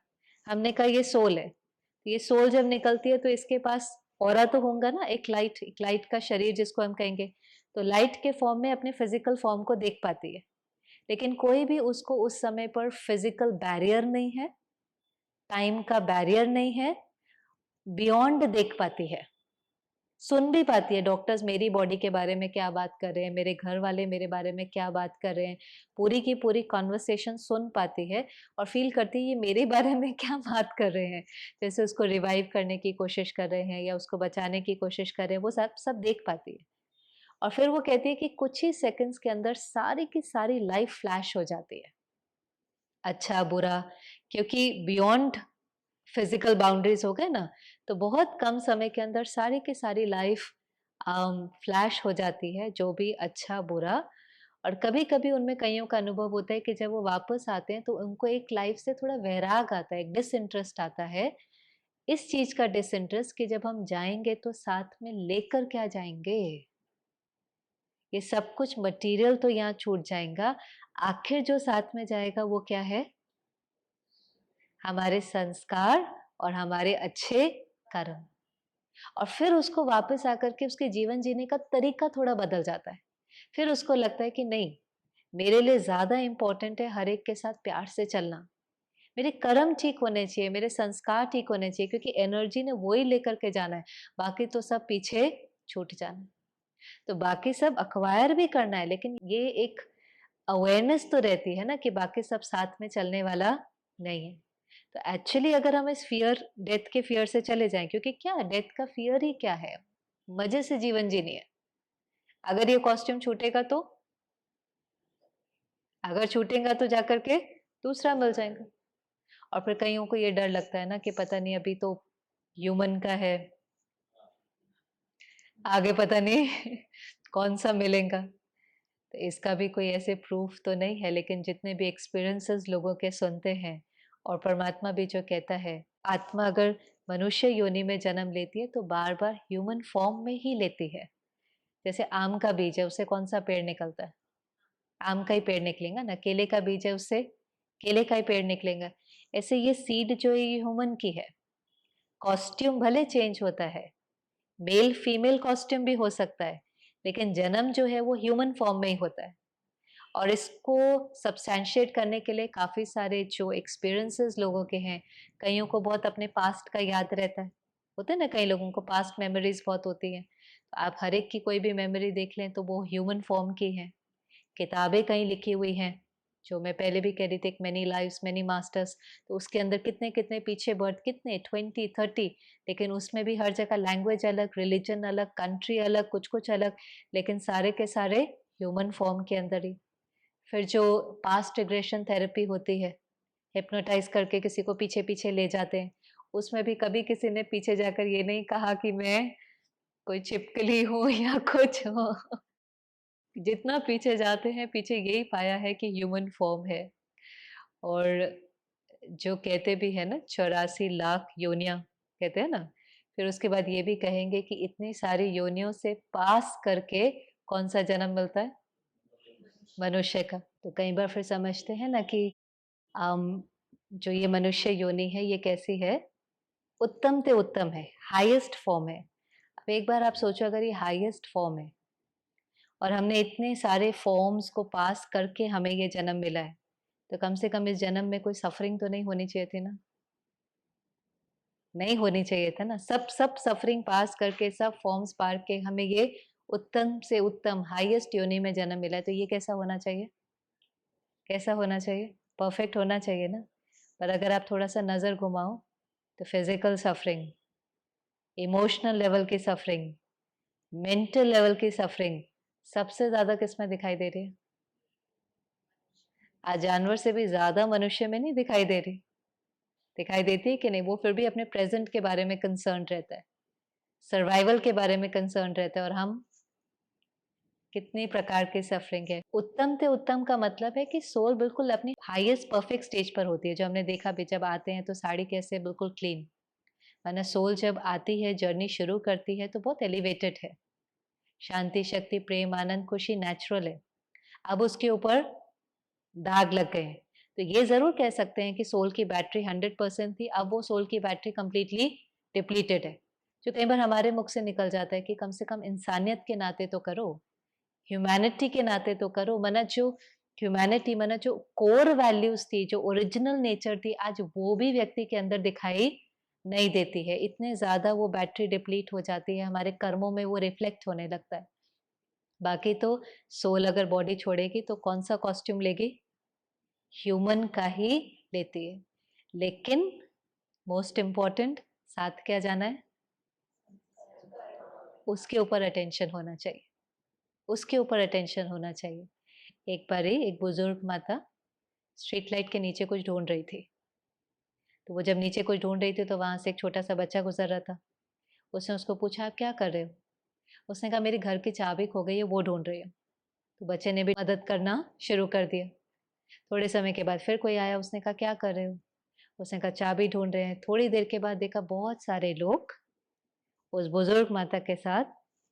हमने कहा ये सोल है। तो ये सोल जब निकलती है तो इसके पास ऑरा तो होगा ना, एक लाइट का शरीर जिसको हम कहेंगे। तो लाइट के फ़ॉर्म में अपने फ़िज़िकल फ़ॉर्म को देख पाती है। लेकिन कोई भी उसको उस समय पर फ़िज़िकल बैरियर नहीं है, टाइम का बैरियर नहीं है, बियॉन्ड देख पाती है। सुन भी पाती है डॉक्टर्स मेरी बॉडी के बारे में क्या बात कर रहे हैं, मेरे घर वाले मेरे बारे में क्या बात कर रहे हैं, पूरी की पूरी कन्वर्सेशन सुन पाती है और फ़ील करती है ये मेरे बारे में क्या बात कर रहे हैं। जैसे उसको रिवाइव करने की कोशिश कर रहे हैं या उसको बचाने की कोशिश कर रहे हैं, वो सब सब देख पाती है। और फिर वो कहती है कि कुछ ही सेकंड्स के अंदर सारी की सारी लाइफ फ्लैश हो जाती है। अच्छा, बुरा, क्योंकि बियॉन्ड फिजिकल बाउंड्रीज हो गए ना, तो बहुत कम समय के अंदर सारी की सारी लाइफ फ्लैश हो जाती है, जो भी अच्छा बुरा। और कभी कभी उनमें कईयों का अनुभव होता है कि जब वो वापस आते हैं तो उनको एक लाइफ से थोड़ा वैराग आता है, एक डिसइंटरेस्ट आता है। इस चीज का डिसइंटरेस्ट कि जब हम जाएंगे तो साथ में लेकर क्या जाएंगे। ये सब कुछ मटेरियल तो यहाँ छूट जाएगा, आखिर जो साथ में जाएगा वो क्या है? हमारे संस्कार और हमारे अच्छे कर्म। और फिर उसको वापस आकर के उसके जीवन जीने का तरीका थोड़ा बदल जाता है। फिर उसको लगता है कि नहीं, मेरे लिए ज़्यादा इम्पोर्टेंट है हर एक के साथ प्यार से चलना। मेरे कर्म ठीक होने चाहिए, मेरे संस्कार ठीक होने चाहिए, क्योंकि एनर्जी ने वो ही लेकर के जाना है, बाकी तो सब पीछे छूट जाना है। तो बाकी सब एक्वायर भी करना है, लेकिन ये एक अवेयरनेस तो रहती है ना कि बाकी सब साथ में चलने वाला नहीं है। तो एक्चुअली अगर हम इस फ़ियर, डेथ के फ़ियर से चले जाएँ, क्योंकि क्या डेथ का फ़ियर ही क्या है? मज़े से जीवन जीनी है। अगर ये कॉस्ट्यूम छूटेगा तो? अगर छूटेगा तो जाकर के दूसरा मिल जाएगा। और फिर कइयों को ये डर लगता है ना कि पता नहीं अभी तो ह्यूमन का है, आगे पता नहीं कौन-सा मिलेगा। तो इसका भी कोई ऐसे प्रूफ तो नहीं है, लेकिन जितने भी एक्सपीरियंसेस लोगों के सुनते हैं, और परमात्मा भी जो कहता है, आत्मा अगर मनुष्य योनि में जन्म लेती है तो बार-बार ह्यूमन फॉर्म में ही लेती है। जैसे आम का बीज है, उससे कौन-सा पेड़ निकलता है? आम का ही पेड़ निकलेगा ना, केले का बीज है उससे केले का ही पेड़ निकलेगा। ऐसे ये सीड जो है ये ह्यूमन की है। कॉस्ट्यूम भले चेंज होता है, मेल फीमेल कॉस्ट्यूम भी हो सकता है, लेकिन जन्म जो है वो ह्यूमन फॉर्म में ही होता है। और इसको सब्सटैंशिएट करने के लिए काफ़ी सारे जो एक्सपीरियंसेस लोगों के हैं, कइयों को बहुत अपने पास्ट का याद रहता है। होता है ना कई लोगों को पास्ट मेमोरीज़ बहुत होती हैं। तो आप हर एक की कोई भी मेमोरी देख लें तो वो ह्यूमन फॉर्म की है। किताबें कहीं लिखी हुई हैं, जो मैं पहले भी कह रही थी, एक मैनी लाइव्स मैनी मास्टर्स, तो उसके अंदर कितने-कितने पीछे बर्थ कितने 20-30, लेकिन उसमें भी हर जगह लैंग्वेज अलग, रिलिजन अलग, कंट्री अलग, कुछ-कुछ अलग, लेकिन सारे के सारे ह्यूमन फॉर्म के अंदर ही। फिर जो पास्ट रिग्रेशन थेरेपी होती है, हिप्नोटाइज़ करके किसी को पीछे-पीछे ले जाते हैं, उसमें भी कभी किसी ने पीछे जाकर ये नहीं कहा कि मैं कोई छिपकली हूँ या कुछ हूँ। जितना पीछे जाते हैं, पीछे यही पाया है कि ह्यूमन फॉर्म है। और जो कहते भी हैं ना 84 लाख योनियाँ कहते हैं ना, फिर उसके बाद ये भी कहेंगे कि इतनी सारी योनियों से पास करके कौन-सा जन्म मिलता है? मनुष्य का। तो कई बार फिर समझते हैं ना कि जो ये मनुष्य योनि है ये कैसी है? उत्तम से उत्तम है, हाईएस्ट फॉर्म है। अब एक बार आप सोचो अगर ये हाईएस्ट फॉर्म है और हमने इतने सारे फॉर्म्स को पास करके हमें ये जन्म मिला है, तो कम से कम इस जन्म में कोई सफरिंग तो नहीं होनी चाहिए थी ना? नहीं होनी चाहिए था ना? सब सब सफरिंग पास करके, सब फॉर्म्स पार के हमें ये उत्तम से उत्तम हाईएस्ट योनि में जन्म मिला है, तो ये कैसा होना चाहिए? कैसा होना चाहिए? परफेक्ट होना चाहिए ना? पर अगर आप थोड़ा-सा नज़र घुमाओ, तो फिज़िकल सफरिंग, इमोशनल लेवल की सफरिंग, मेंटल लेवल की सफरिंग, सबसे ज़्यादा किसमें दिखाई दे रही है? आज जानवर से भी ज़्यादा मनुष्य में नहीं दिखाई दे रही? दिखाई देती है कि नहीं? वो फिर भी अपने प्रेज़ेंट के बारे में कंसर्न्ड रहता है, सर्वाइवल के बारे में कंसर्न्ड रहता है और हम कितनी प्रकार की सफरिंग है। उत्तम से उत्तम का मतलब है कि सोल बिल्कुल अपनी हाईएस्ट परफेक्ट स्टेज पर होती है, जो हमने देखा भी जब आते हैं तो साड़ी कैसे बिल्कुल क्लीन, वरना सोल जब आती है, जर्नी शुरू करती है तो बहुत एलिवेटेड है। शांति, शक्ति, प्रेम, आनंद, खुशी नेचुरल है। अब उसके ऊपर दाग लग गए हैं। तो ये ज़रूर कह सकते हैं कि सोल की बैटरी 100% थी, अब वो सोल की बैटरी कंप्लीटली डिप्लीटेड है। जो कई बार हमारे मुख से निकल जाता है कि कम से कम इंसानियत के नाते तो करो, ह्यूमैनिटी के नाते तो करो, मना जो ह्यूमैनिटी मना जो कोर वैल्यूज़ थी, जो ओरिजिनल नेचर थी, आज वो भी व्यक्ति के अंदर दिखाई नहीं देती है। इतने ज़्यादा वो बैटरी डिप्लीट हो जाती है, हमारे कर्मों में वो रिफ्लेक्ट होने लगता है। बाकी तो सोल अगर बॉडी छोड़ेगी तो कौन-सा कॉस्ट्यूम लेगी? ह्यूमन का ही लेती है। लेकिन मोस्ट इम्पोर्टेंट साथ क्या जाना है? उसके ऊपर अटेंशन होना चाहिए, उसके ऊपर अटेंशन होना चाहिए। एक बारी एक बुजुर्ग माता स्ट्रीट लाइट के नीचे कुछ ढूँढ रही थी। तो वो जब नीचे कुछ ढूँढ रही थी तो वहाँ से एक छोटा-सा बच्चा गुज़र रहा था। उसने उसको पूछा, "आप क्या कर रहे हो?" उसने कहा, "मेरी घर की चाबी खो गई है, वो ढूँढ रही हूँ।" तो बच्चे ने भी मदद करना शुरू कर दिया। थोड़े समय के बाद फिर कोई आया, उसने कहा, "क्या कर रहे हो?" उसने कहा, "चाबी ढूँढ रहे हैं।" थोड़ी देर के बाद देखा बहुत सारे लोग उस बुजुर्ग माता के साथ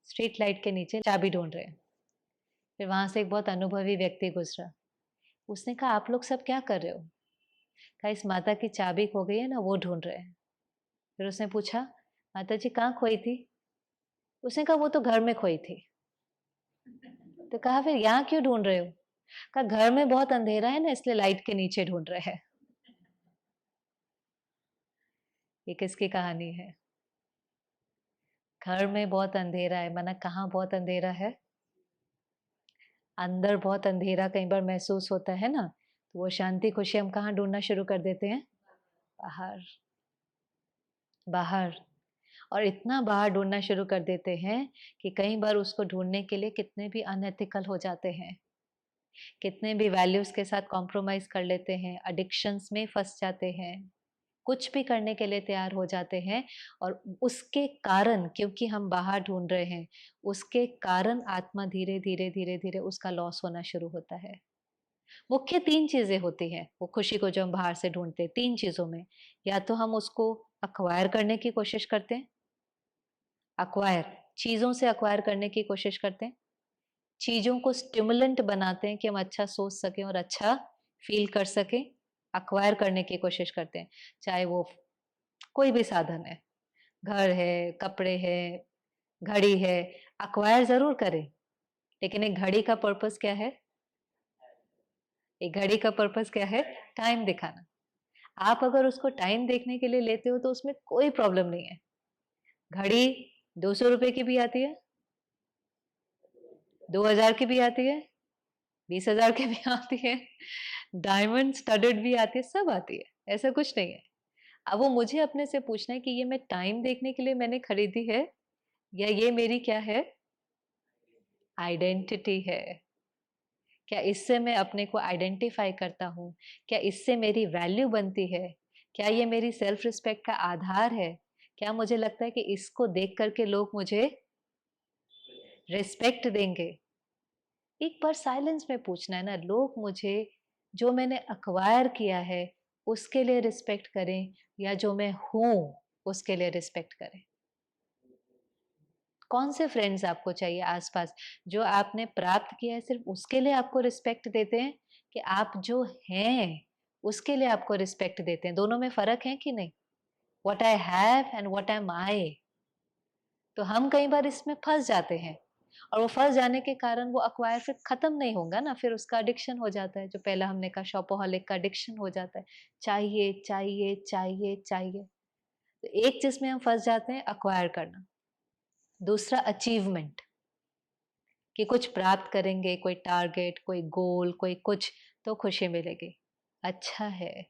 स्ट्रीट लाइट के नीचे चाबी ढूँढ रहे हैं। फिर वहाँ से एक बहुत अनुभवी व्यक्ति गुज़रा। उसने कहा, "आप लोग सब क्या कर रहे हो?" कहा, "इस माता की चाबी खो गई है ना, वो ढूँढ रहे हैं।" फिर उसने पूछा, "माता जी कहाँ खोई थी?" उसने कहा, "वो तो घर में खोई थी।" तो कहा, "फिर यहाँ क्यों ढूँढ रहे हो?" कहा, "घर में बहुत अंधेरा है ना, इसलिए लाइट के नीचे ढूँढ रहे हैं।" ये किसकी कहानी है? घर में बहुत अंधेरा है, माना कहाँ बहुत अंधेरा है? अंदर बहुत अंधेरा कई बार महसूस होता है ना, तो वो शांति, खुशी हम कहाँ ढूँढना शुरू कर देते हैं? बाहर, बाहर। और इतना बाहर ढूँढना शुरू कर देते हैं कि कई बार उसको ढूँढने के लिए कितने भी अनएथिकल हो जाते हैं, कितने भी वैल्यूज़ के साथ कॉम्प्रोमाइज़ कर लेते हैं, एडिक्शंस में फँस जाते हैं, कुछ भी करने के लिए तैयार हो जाते हैं और उसके कारण क्योंकि हम बाहर ढूँढ रहे हैं, उसके कारण आत्मा धीरे-धीरे, धीरे-धीरे उसका लॉस होना शुरू होता है। मुख्य 3 चीज़ें होती हैं, वो खुशी को जो हम बाहर से ढूँढते हैं, 3 चीज़ों में। या तो हम उसको एक्वायर करने की कोशिश करते हैं, एक्वायर चीज़ों से एक्वायर करने की कोशिश करते हैं। चीज़ों को स्टिमुलेंट बनाते हैं कि हम अच्छा सोच सकें और अच्छा फ़ील कर सकें, एक्वायर करने की कोशिश करते हैं। चाहे वो कोई भी साधन है, घर है, कपड़े हैं, घड़ी है, एक्वायर ज़रूर करें, लेकिन एक घड़ी का पर्पज़ क्या है? एक घड़ी का पर्पज़ क्या है? टाइम दिखाना। आप अगर उसको टाइम देखने के लिए लेते हो तो उसमें कोई प्रॉब्लम नहीं है। घड़ी ₹200 की भी आती है, 2000 की भी आती है, 20,000 की भी आती है, डायमंड स्टडेड भी आती है, सब आती है, ऐसा कुछ नहीं है। अब वो मुझे अपने से पूछना है कि ये मैं टाइम देखने के लिए मैंने खरीदी है या ये मेरी क्या है? आइडेंटिटी है। क्या इससे मैं अपने को आइडेंटिफ़ाई करता हूँ? क्या इससे मेरी वैल्यू बनती है? क्या ये मेरी सेल्फ रिस्पेक्ट का आधार है? क्या मुझे लगता है कि इसको देख कर के लोग मुझे रिस्पेक्ट देंगे? एक बार साइलेंस में पूछना है ना, लोग मुझे जो मैंने एक्वायर किया है, उसके लिए रिस्पेक्ट करें या जो मैं हूँ, उसके लिए रिस्पेक्ट करें? कौन से फ्रेंड्स आपको चाहिए आस-पास, जो आपने प्राप्त किया है सिर्फ़ उसके लिए आपको रिस्पेक्ट देते हैं कि आप जो हैं, उसके लिए आपको रिस्पेक्ट देते हैं? दोनों में फ़र्क है कि नहीं? What I have and what am I. तो हम कई बार इसमें फँस जाते हैं और वो फँस जाने के कारण वो एक्वायर फिर खत्म नहीं होगा ना, फिर उसका एडिक्शन हो जाता है, जो पहला हमने कहा शॉपोहॉलिक का एडिक्शन हो जाता है। चाहिए, चाहिए, चाहिए, चाहिए। तो एक चीज़ में हम फँस जाते हैं एक्वायर करना, दूसरा अचीवमेंट कि कुछ प्राप्त करेंगे, कोई टारगेट, कोई गोल, कोई कुछ तो खुशी मिलेगी। अच्छा है,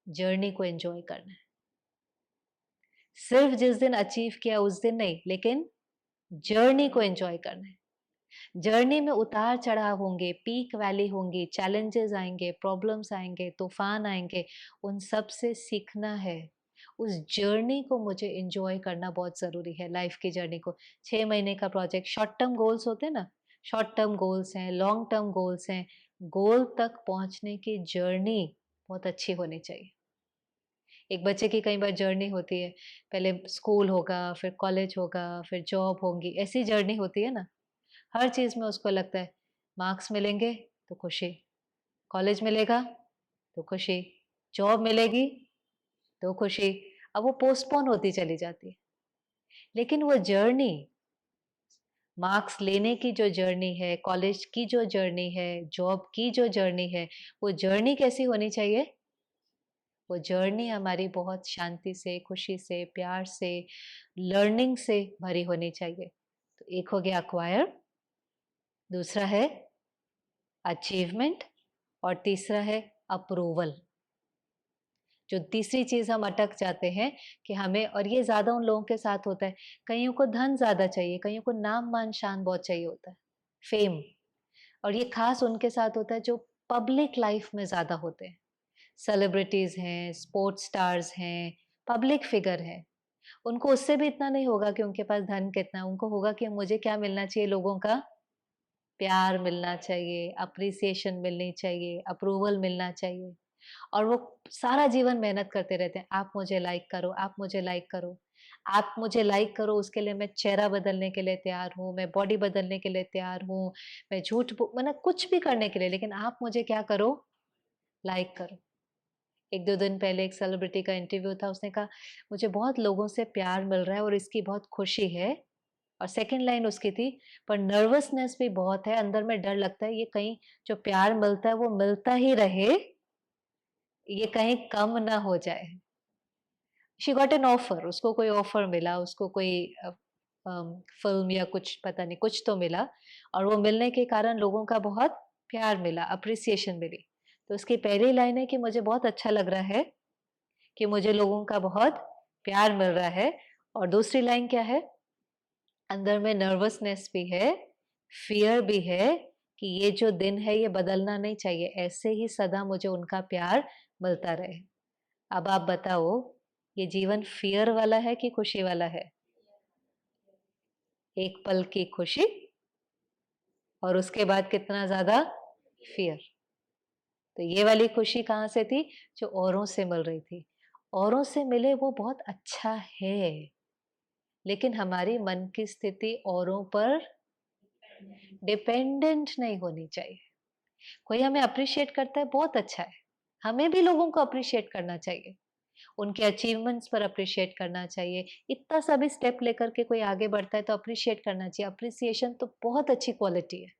जर्नी को एन्जॉय करना है। सिर्फ़ जिस दिन अचीव किया उस दिन नहीं, लेकिन जर्नी को एन्जॉय करना है। जर्नी में उतार-चढ़ाव होंगे, पीक वैली होंगी, चैलेंजेस आएँगे, प्रॉब्लम्स आएँगे, तूफ़ान आएँगे, उन सब से सीखना है। उस जर्नी को मुझे एन्जॉय करना बहुत ज़रूरी है, लाइफ़ की जर्नी को। 6 महीने का प्रोजेक्ट शॉर्ट टर्म गोल्स होते हैं ना, शॉर्ट टर्म गोल्स हैं, लॉन्ग टर्म गोल्स हैं। गोल तक पहुँचने की जर्नी बहुत अच्छी होनी चाहिए। एक बच्चे की कई बार जर्नी होती है, पहले स्कूल होगा, फिर कॉलेज होगा, फिर जॉब होंगी, ऐसी जर्नी होती है ना। हर चीज़ में उसको लगता है मार्क्स मिलेंगे तो खुशी, कॉलेज मिलेगा तो खुशी, जॉब मिलेगी तो खुशी। अब वो पोस्टपोन होती चली जाती है। लेकिन वो जर्नी, मार्क्स लेने की जो जर्नी है, कॉलेज की जो जर्नी है, जॉब की जो जर्नी है, वो जर्नी कैसी होनी चाहिए? वो जर्नी हमारी बहुत शांति से, खुशी से, प्यार से, लर्निंग से भरी होनी चाहिए। तो एक हो गया एक्वायर, दूसरा है अचीवमेंट और तीसरा है अप्रूवल। जो तीसरी चीज़ हम अटक जाते हैं कि हमें, और ये ज़्यादा उन लोगों के साथ होता है, कइयों को धन ज़्यादा चाहिए, कइयों को नाम, मान, शान बहुत चाहिए होता है, फेम। और ये ख़ास उनके साथ होता है जो पब्लिक लाइफ़ में ज़्यादा होते हैं। सेलिब्रिटीज़ हैं, स्पोर्ट्स स्टार्स हैं, पब्लिक फ़िगर हैं। उनको उससे भी इतना नहीं होगा कि उनके पास धन कितना है, उनको होगा कि मुझे क्या मिलना चाहिए, लोगों का प्यार मिलना चाहिए, एप्रिसिएशन मिलनी चाहिए, अप्रूवल मिलना चाहिए। और वो सारा जीवन मेहनत करते रहते हैं, आप मुझे लाइक करो, आप मुझे लाइक करो। आप मुझे लाइक करो, उसके लिए मैं चेहरा बदलने के लिए तैयार हूँ, मैं बॉडी बदलने के लिए तैयार हूँ, मैं झूठ बो मतलब कुछ भी करने के लिए, लेकिन आप मुझे क्या करो, लाइक करो। 1-2 दिन पहले एक सेलिब्रिटी का इंटरव्यू था, उसने कहा, "मुझे बहुत लोगों से प्यार मिल रहा है और इसकी बहुत खुशी है।" और सेकंड लाइन उसकी थी, "पर नर्वसनेस भी बहुत है, अंदर में डर लगता है, ये कहीं जो प्यार मिलता है, वो मिलता ही रहे, ये कहीं कम ना हो जाए।" शी गॉट एन ऑफर, उसको कोई ऑफर मिला, उसको कोई फ़िल्म या कुछ पता नहीं, कुछ तो मिला और वो मिलने के कारण लोगों का बहुत प्यार मिला, एप्रिसिएशन मिली। तो उसकी पहली लाइन है कि मुझे बहुत अच्छा लग रहा है कि मुझे लोगों का बहुत प्यार मिल रहा है, और दूसरी लाइन क्या है? अंदर में नर्वसनेस भी है, फ़ियर भी है कि ये जो दिन है ये बदलना नहीं चाहिए, ऐसे ही सदा मुझे उनका प्यार मिलता रहे। अब आप बताओ, ये जीवन फ़ियर वाला है कि खुशी वाला है? एक पल की खुशी और उसके बाद कितना ज़्यादा फ़ियर। तो ये वाली खुशी कहाँ से थी? जो औरों से मिल रही थी। औरों से मिले वो बहुत अच्छा है, लेकिन हमारी मन की स्थिति औरों पर डिपेंडेंट नहीं होनी चाहिए। कोई हमें अप्रिशिएट करता है, बहुत अच्छा है। हमें भी लोगों को अप्रिशिएट करना चाहिए। उनके अचीवमेंट्स पर अप्रिशिएट करना चाहिए। इतना सा भी स्टेप लेकर के कोई आगे बढ़ता है तो अप्रिशिएट करना चाहिए। अप्रिसिएशन तो बहुत अच्छी क्वालिटी है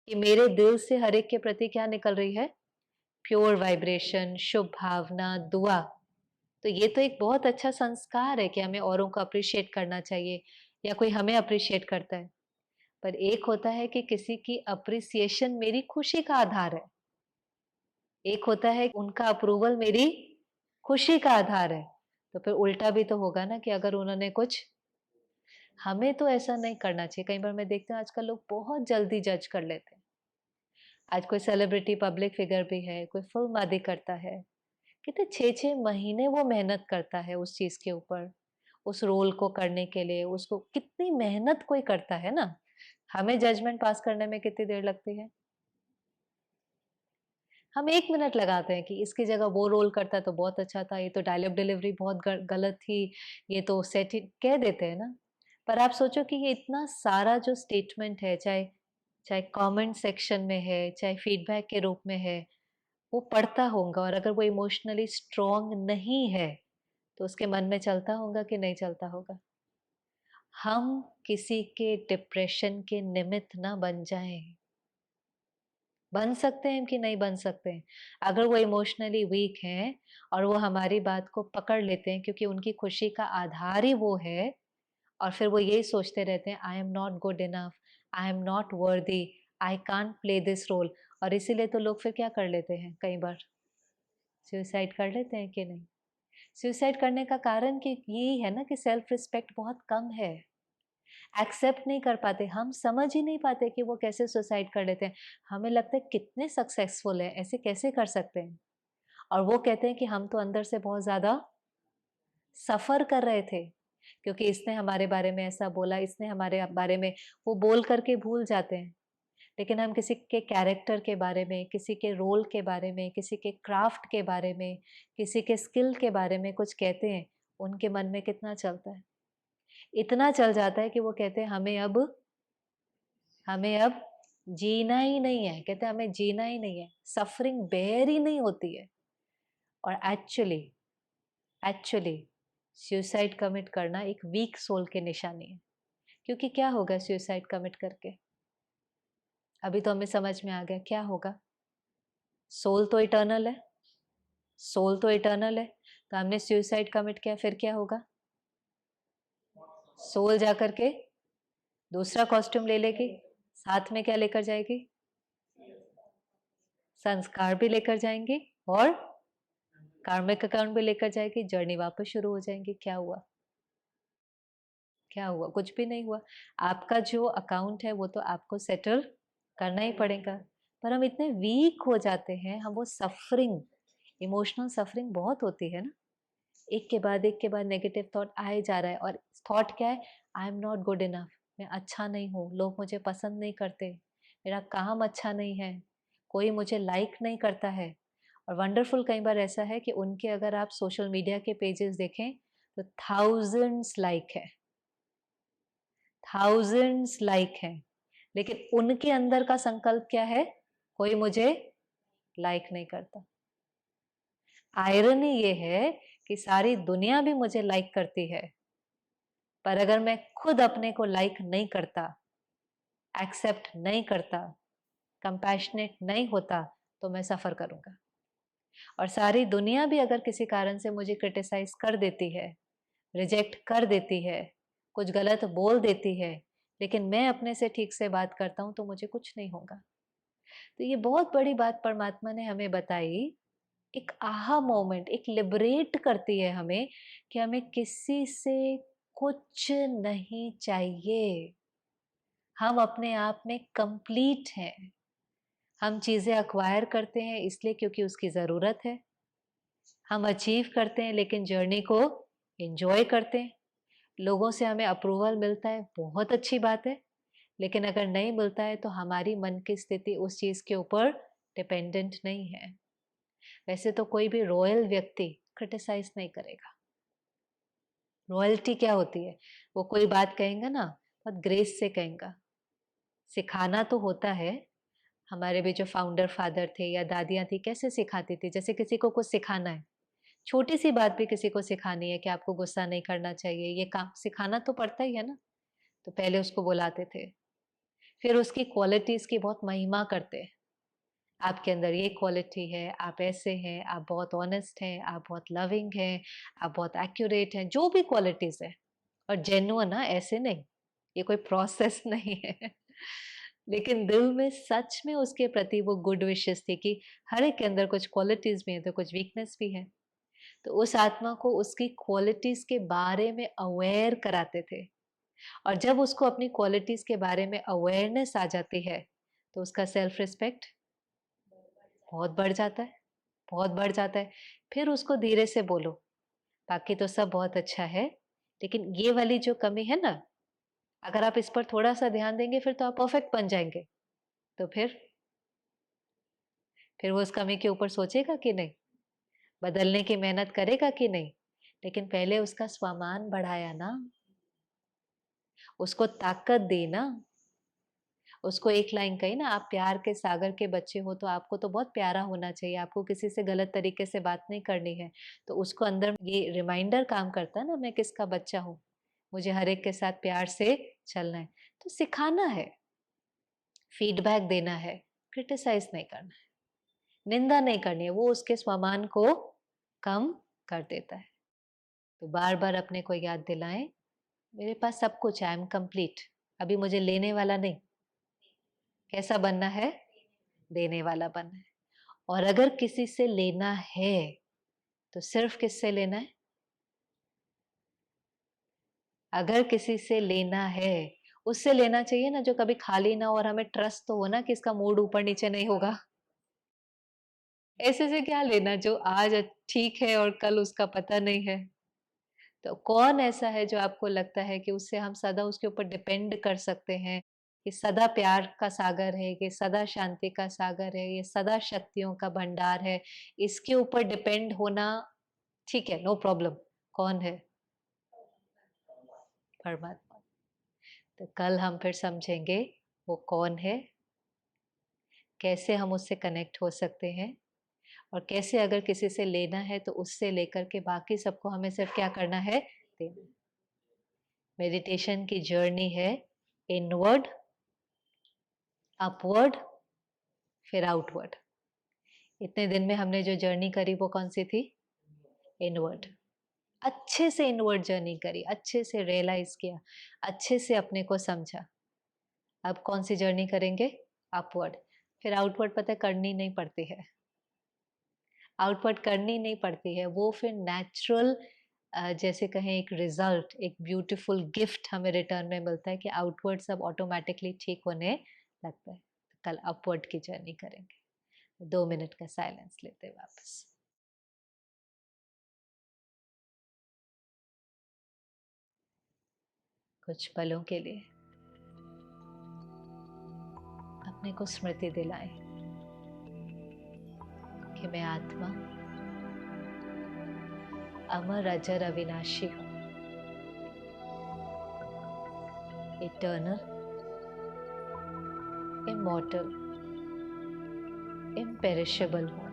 कि मेरे दिल से हर एक के प्रति क्या निकल रही है? प्योर वाइब्रेशन, शुभ भावना, दुआ। तो ये तो एक बहुत अच्छा संस्कार है कि हमें औरों को अप्रिशिएट करना चाहिए या कोई हमें अप्रिशिएट करता है। पर एक होता है कि किसी की अप्रिसिएशन मेरी खुशी का आधार है। एक होता है उनका अप्रूवल मेरी खुशी का आधार है। तो फिर उल्टा भी तो होगा ना कि अगर उन्होंने कुछ हमें तो ऐसा नहीं करना चाहिए। कई बार मैं देखती हूँ आजकल लोग बहुत जल्दी जज कर लेते हैं। आज कोई सेलिब्रिटी पब्लिक फिगर भी है, कोई फ़िल्म आदि करता है। कितने 6-6 महीने वो मेहनत करता है उस चीज़ के ऊपर, उस रोल को करने के लिए, उसको कितनी मेहनत कोई करता है ना। हमें जजमेंट पास करने में कितनी देर लगती है? हम 1 मिनट लगाते हैं कि इसकी जगह वो रोल करता तो बहुत अच्छा था, ये तो डायलॉग डिलीवरी बहुत गलत थी, ये तो सेट ही कह देते हैं ना। पर आप सोचो कि ये इतना सारा जो स्टेटमेंट है, चाहे चाहे कमेंट सेक्शन में है, चाहे फीडबैक के रूप में है, वो पढ़ता होगा और अगर वो इमोशनली स्ट्रॉन्ग नहीं है, तो उसके मन में चलता होगा कि नहीं चलता होगा? हम किसी के डिप्रेशन के निमित्त ना बन जाएँ। बन सकते हैं कि नहीं बन सकते हैं। अगर वो इमोशनली वीक हैं और वो हमारी बात को पकड़ लेते हैं क्योंकि उनकी खुशी का आधार ही वो है और फिर वो यही सोचते रहते हैं I am not good enough, I am not worthy, I can't play this role और इसीलिए तो लोग फिर क्या कर लेते हैं कई बार सुसाइड कर लेते हैं कि नहीं? सुसाइड करने का कारण कि यही है ना कि सेल्फ रिस्पेक्ट बहुत कम है। एक्सेप्ट नहीं कर पाते, हम समझ ही नहीं पाते कि वो कैसे सुसाइड कर लेते हैं। हमें लगता है कितने सक्सेसफुल हैं, ऐसे कैसे कर सकते हैं? और वो कहते हैं कि हम तो अंदर से बहुत ज़्यादा सफ़र कर रहे थे, क्योंकि इसने हमारे बारे में ऐसा बोला, इसने हमारे बारे में वो बोल कर के भूल जाते हैं। लेकिन हम किसी के कैरेक्टर के बारे में, किसी के रोल के बारे में, किसी के क्राफ्ट के बारे में, किसी के स्किल के बारे में कुछ कहते हैं, उनके मन में कितना चलता है? इतना चल जाता है कि वो कहते हैं हमें अब जीना ही नहीं है, कहते हैं हमें जीना ही नहीं है, सफरिंग बेयर ही नहीं होती है। और एक्चुअली एक्चुअली सुसाइड कमिट करना एक वीक सोल की निशानी है। क्योंकि क्या होगा सुसाइड कमिट करके? अभी तो हमें समझ में आ गया क्या होगा। सोल तो इटर्नल है, सोल तो इटर्नल है, तो हमने सुसाइड कमिट किया फिर क्या होगा? सोल जाकर के दूसरा कॉस्ट्यूम ले लेगी, साथ में क्या लेकर जाएगी? संस्कार भी लेकर जाएंगी और कार्मिक अकाउंट भी लेकर जाएगी, जर्नी वापस शुरू हो जाएंगी। क्या हुआ? क्या हुआ? कुछ भी नहीं हुआ। आपका जो अकाउंट है वो तो आपको सेटल करना ही पड़ेगा। पर हम इतने वीक हो जाते हैं, हम वो सफरिंग, इमोशनल सफरिंग बहुत होती है ना, एक के बाद नेगेटिव थॉट आए जा रहा है और थॉट क्या है? आई एम नॉट गुड इनफ, मैं अच्छा नहीं हूँ, लोग मुझे पसंद नहीं करते, मेरा काम अच्छा नहीं है, कोई मुझे लाइक नहीं करता है। और वंडरफुल कई बार ऐसा है कि उनके अगर आप सोशल मीडिया के पेजेस देखें तो थाउजेंड्स लाइक है, थाउजेंड्स लाइक हैं, लेकिन उनके अंदर का संकल्प क्या है? कोई मुझे लाइक नहीं करता। आयरनी ये है कि सारी दुनिया भी मुझे लाइक करती है, पर अगर मैं खुद अपने को लाइक नहीं करता, एक्सेप्ट नहीं करता, कंपैशनेट नहीं होता, तो मैं सफर करूंगा। और सारी दुनिया भी अगर किसी कारण से मुझे क्रिटिसाइज कर देती है, रिजेक्ट कर देती है, कुछ गलत बोल देती है, लेकिन मैं अपने से ठीक से बात करता हूं तो मुझे कुछ नहीं होगा। तो ये बहुत बड़ी बात परमात्मा ने हमें बताई, एक आहा मोमेंट, एक लिबरेट करती है हमें कि हमें किसी से कुछ नहीं चाहिए। हम अपने आप में कंप्लीट हैं। हम चीजें अक्वायर करते हैं इसलिए क्योंकि उसकी जरूरत है। हम अचीव करते हैं लेकिन जर्नी को एंजॉय करते हैं। लोगों से हमें अप्रूवल मिलता है, बहुत अच्छी बात है, लेकिन अगर नहीं मिलता है तो हमारी मन की स्थिति उस चीज के ऊपर डिपेंडेंट नहीं है। वैसे तो कोई भी रॉयल व्यक्ति क्रिटिसाइज नहीं करेगा। रॉयल्टी क्या होती है? वो कोई बात कहेंगे ना, बहुत ग्रेस से कहेंगे। सिखाना तो होता है। हमारे भी जो फाउंडर फादर थे या दादियाँ थी, कैसे सिखाती थी? जैसे किसी को कुछ सिखाना है, छोटी-सी बात भी किसी को सिखानी है कि आपको गुस्सा नहीं करना चाहिए, ये काम सिखाना तो पड़ता ही है ना। तो पहले उसको बुलाते थे, फिर उसकी क्वालिटीज़ की बहुत महिमा करते। आपके अंदर ये क्वालिटी है, आप ऐसे हैं, आप बहुत ऑनेस्ट हैं, आप बहुत लविंग हैं, आप बहुत एक्यूरेट हैं, जो भी क्वालिटीज़ है। और जेन्युइन ना, ऐसे नहीं, ये कोई प्रोसेस नहीं है। लेकिन दिल में सच में उसके प्रति वो गुड विशेस थी कि हर एक के अंदर कुछ क्वालिटीज़ भी हैं, तो कुछ वीकनेस भी है। तो उस आत्मा को उसकी क्वालिटीज़ के बारे में अवेयर कराते थे। और जब उसको अपनी क्वालिटीज़ के बारे में अवेयरनेस आ जाती है, तो उसका सेल्फ रिस्पेक्ट बहुत बढ़ जाता है, बहुत बढ़ जाता है। फिर उसको धीरे से बोलो, बाकी तो सब बहुत अच्छा है, लेकिन ये वाली जो कमी है ना, अगर आप इस पर थोड़ा-सा ध्यान देंगे, फिर तो आप परफेक्ट बन जाएँगे। तो फिर वो उस कमी के ऊपर सोचेगा कि नहीं? बदलने की मेहनत करेगा कि नहीं? लेकिन पहले उसका स्वामान बढ़ाया ना, उसको ताकत दी ना। उसको एक लाइन कही ना, आप प्यार के सागर के बच्चे हो, तो आपको तो बहुत प्यारा होना चाहिए, आपको किसी से गलत तरीके से बात नहीं करनी है। तो उसको अंदर ये रिमाइंडर काम करता है ना, मैं किसका बच्चा हूँ, मुझे हर एक के साथ प्यार से चलना है। तो सिखाना है, फीडबैक देना है, क्रिटिसाइज़ नहीं करना है, निंदा नहीं करनी है, वो उसके स्वमान को कम कर देता है। तो बार-बार अपने को याद दिलाएँ, मेरे पास सब कुछ है, आई एम कंप्लीट, अभी मुझे लेने वाला नहीं, कैसा बनना है? देने वाला बनना है। और अगर किसी से लेना है, तो सिर्फ़ किससे लेना है? अगर किसी से लेना है, उससे लेना चाहिए ना जो कभी खाली ना हो और हमें ट्रस्ट तो हो ना कि इसका मूड ऊपर-नीचे नहीं होगा। ऐसे से क्या लेना जो आज ठीक है और कल उसका पता नहीं है। तो कौन ऐसा है जो आपको लगता है कि उससे हम सदा उसके ऊपर डिपेंड कर सकते हैं, कि सदा प्यार का सागर है, कि सदा शांति का सागर है, ये सदा शक्तियों का भंडार है, इसके ऊपर डिपेंड होना ठीक है, नो प्रॉब्लम। कौन है? परमात्मा। तो कल हम फिर समझेंगे वो कौन है, कैसे हम उससे कनेक्ट हो सकते हैं और कैसे अगर किसी से लेना है तो उससे लेकर के बाकी सबको हमें सिर्फ क्या करना है? देना। मेडिटेशन की जर्नी है इनवर्ड, अपवर्ड, फिर आउटवर्ड। इतने दिन में हमने जो जर्नी करी वो कौन सी थी? इनवर्ड। अच्छे से इनवर्ड जर्नी करी, अच्छे से रियलाइज किया, अच्छे से अपने को समझा। अब कौन सी जर्नी करेंगे? अपवर्ड। फिर आउटवर्ड पता है करनी नहीं पड़ती है। आउटवर्ड करनी नहीं पड़ती है, वो फिर नेचुरल जैसे कहें एक रिजल्ट, एक ब्यूटीफुल गिफ्ट हमें रिटर्न में मिलता है कि आउटवर्ड सब ऑटोमेटिकली ठीक होने लगता है। कल अपवर्ड की जर्नी करेंगे। 2 मिनट का साइलेंस लेते हैं वापस। कुछ पलों के लिए अपने को स्मृति दिलाएं कि मैं आत्मा अमर अजर अविनाशी हूँ, इटर्नल, इमॉर्टल, इम्पेरिशेबल हूँ।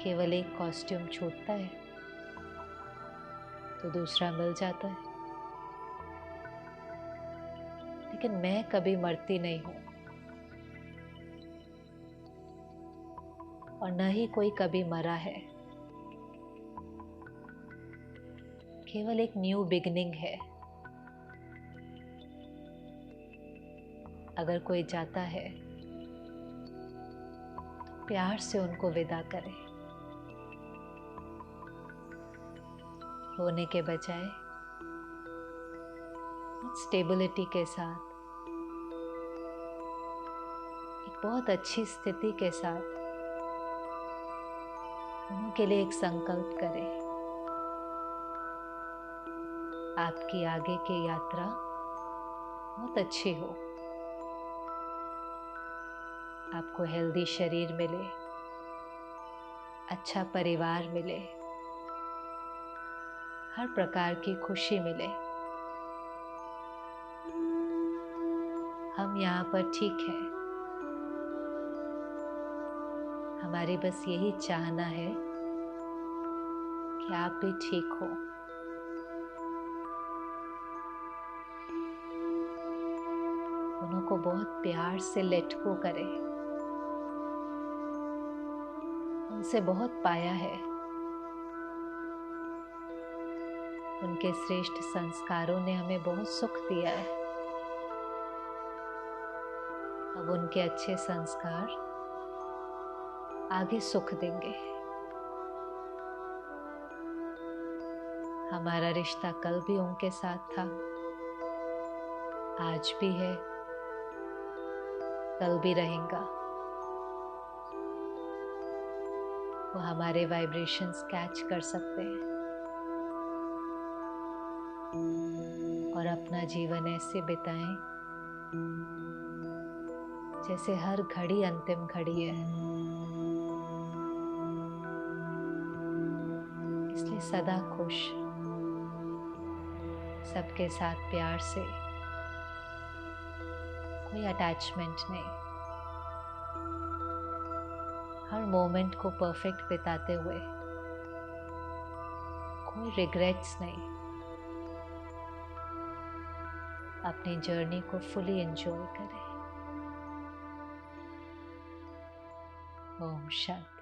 केवल एक कॉस्ट्यूम छूटता है तो दूसरा मिल जाता है, लेकिन मैं कभी मरती नहीं हूँ और न ही कोई कभी मरा है। केवल एक न्यू बिगिनिंग है। अगर कोई जाता है तो प्यार से उनको विदा करें, रोने के बजाय स्टेबिलिटी के साथ, एक बहुत अच्छी स्थिति के साथ उनके लिए एक संकल्प करें। आपकी आगे की यात्रा बहुत अच्छी हो, आपको हेल्दी शरीर मिले, अच्छा परिवार मिले, हर प्रकार की खुशी मिले। हम यहाँ पर ठीक है। हमारी बस यही चाहना है कि आप भी ठीक हो। उनको बहुत प्यार से लेट गो करें। उनसे बहुत पाया है। उनके श्रेष्ठ संस्कारों ने हमें बहुत सुख दिया है। अब उनके अच्छे संस्कार आगे सुख देंगे। हमारा रिश्ता कल भी उनके साथ था, आज भी है, कल भी रहेगा। वो हमारे वाइब्रेशंस कैच कर सकते हैं और अपना जीवन ऐसे बिताएं जैसे हर घड़ी अंतिम घड़ी है। इसलिए सदा खुश, सबके साथ प्यार से, कोई अटैचमेंट नहीं, हर मोमेंट को परफेक्ट बिताते हुए, कोई रिग्रेट्स नहीं, अपनी जर्नी को फुली एंजॉय करें। ओम शांति।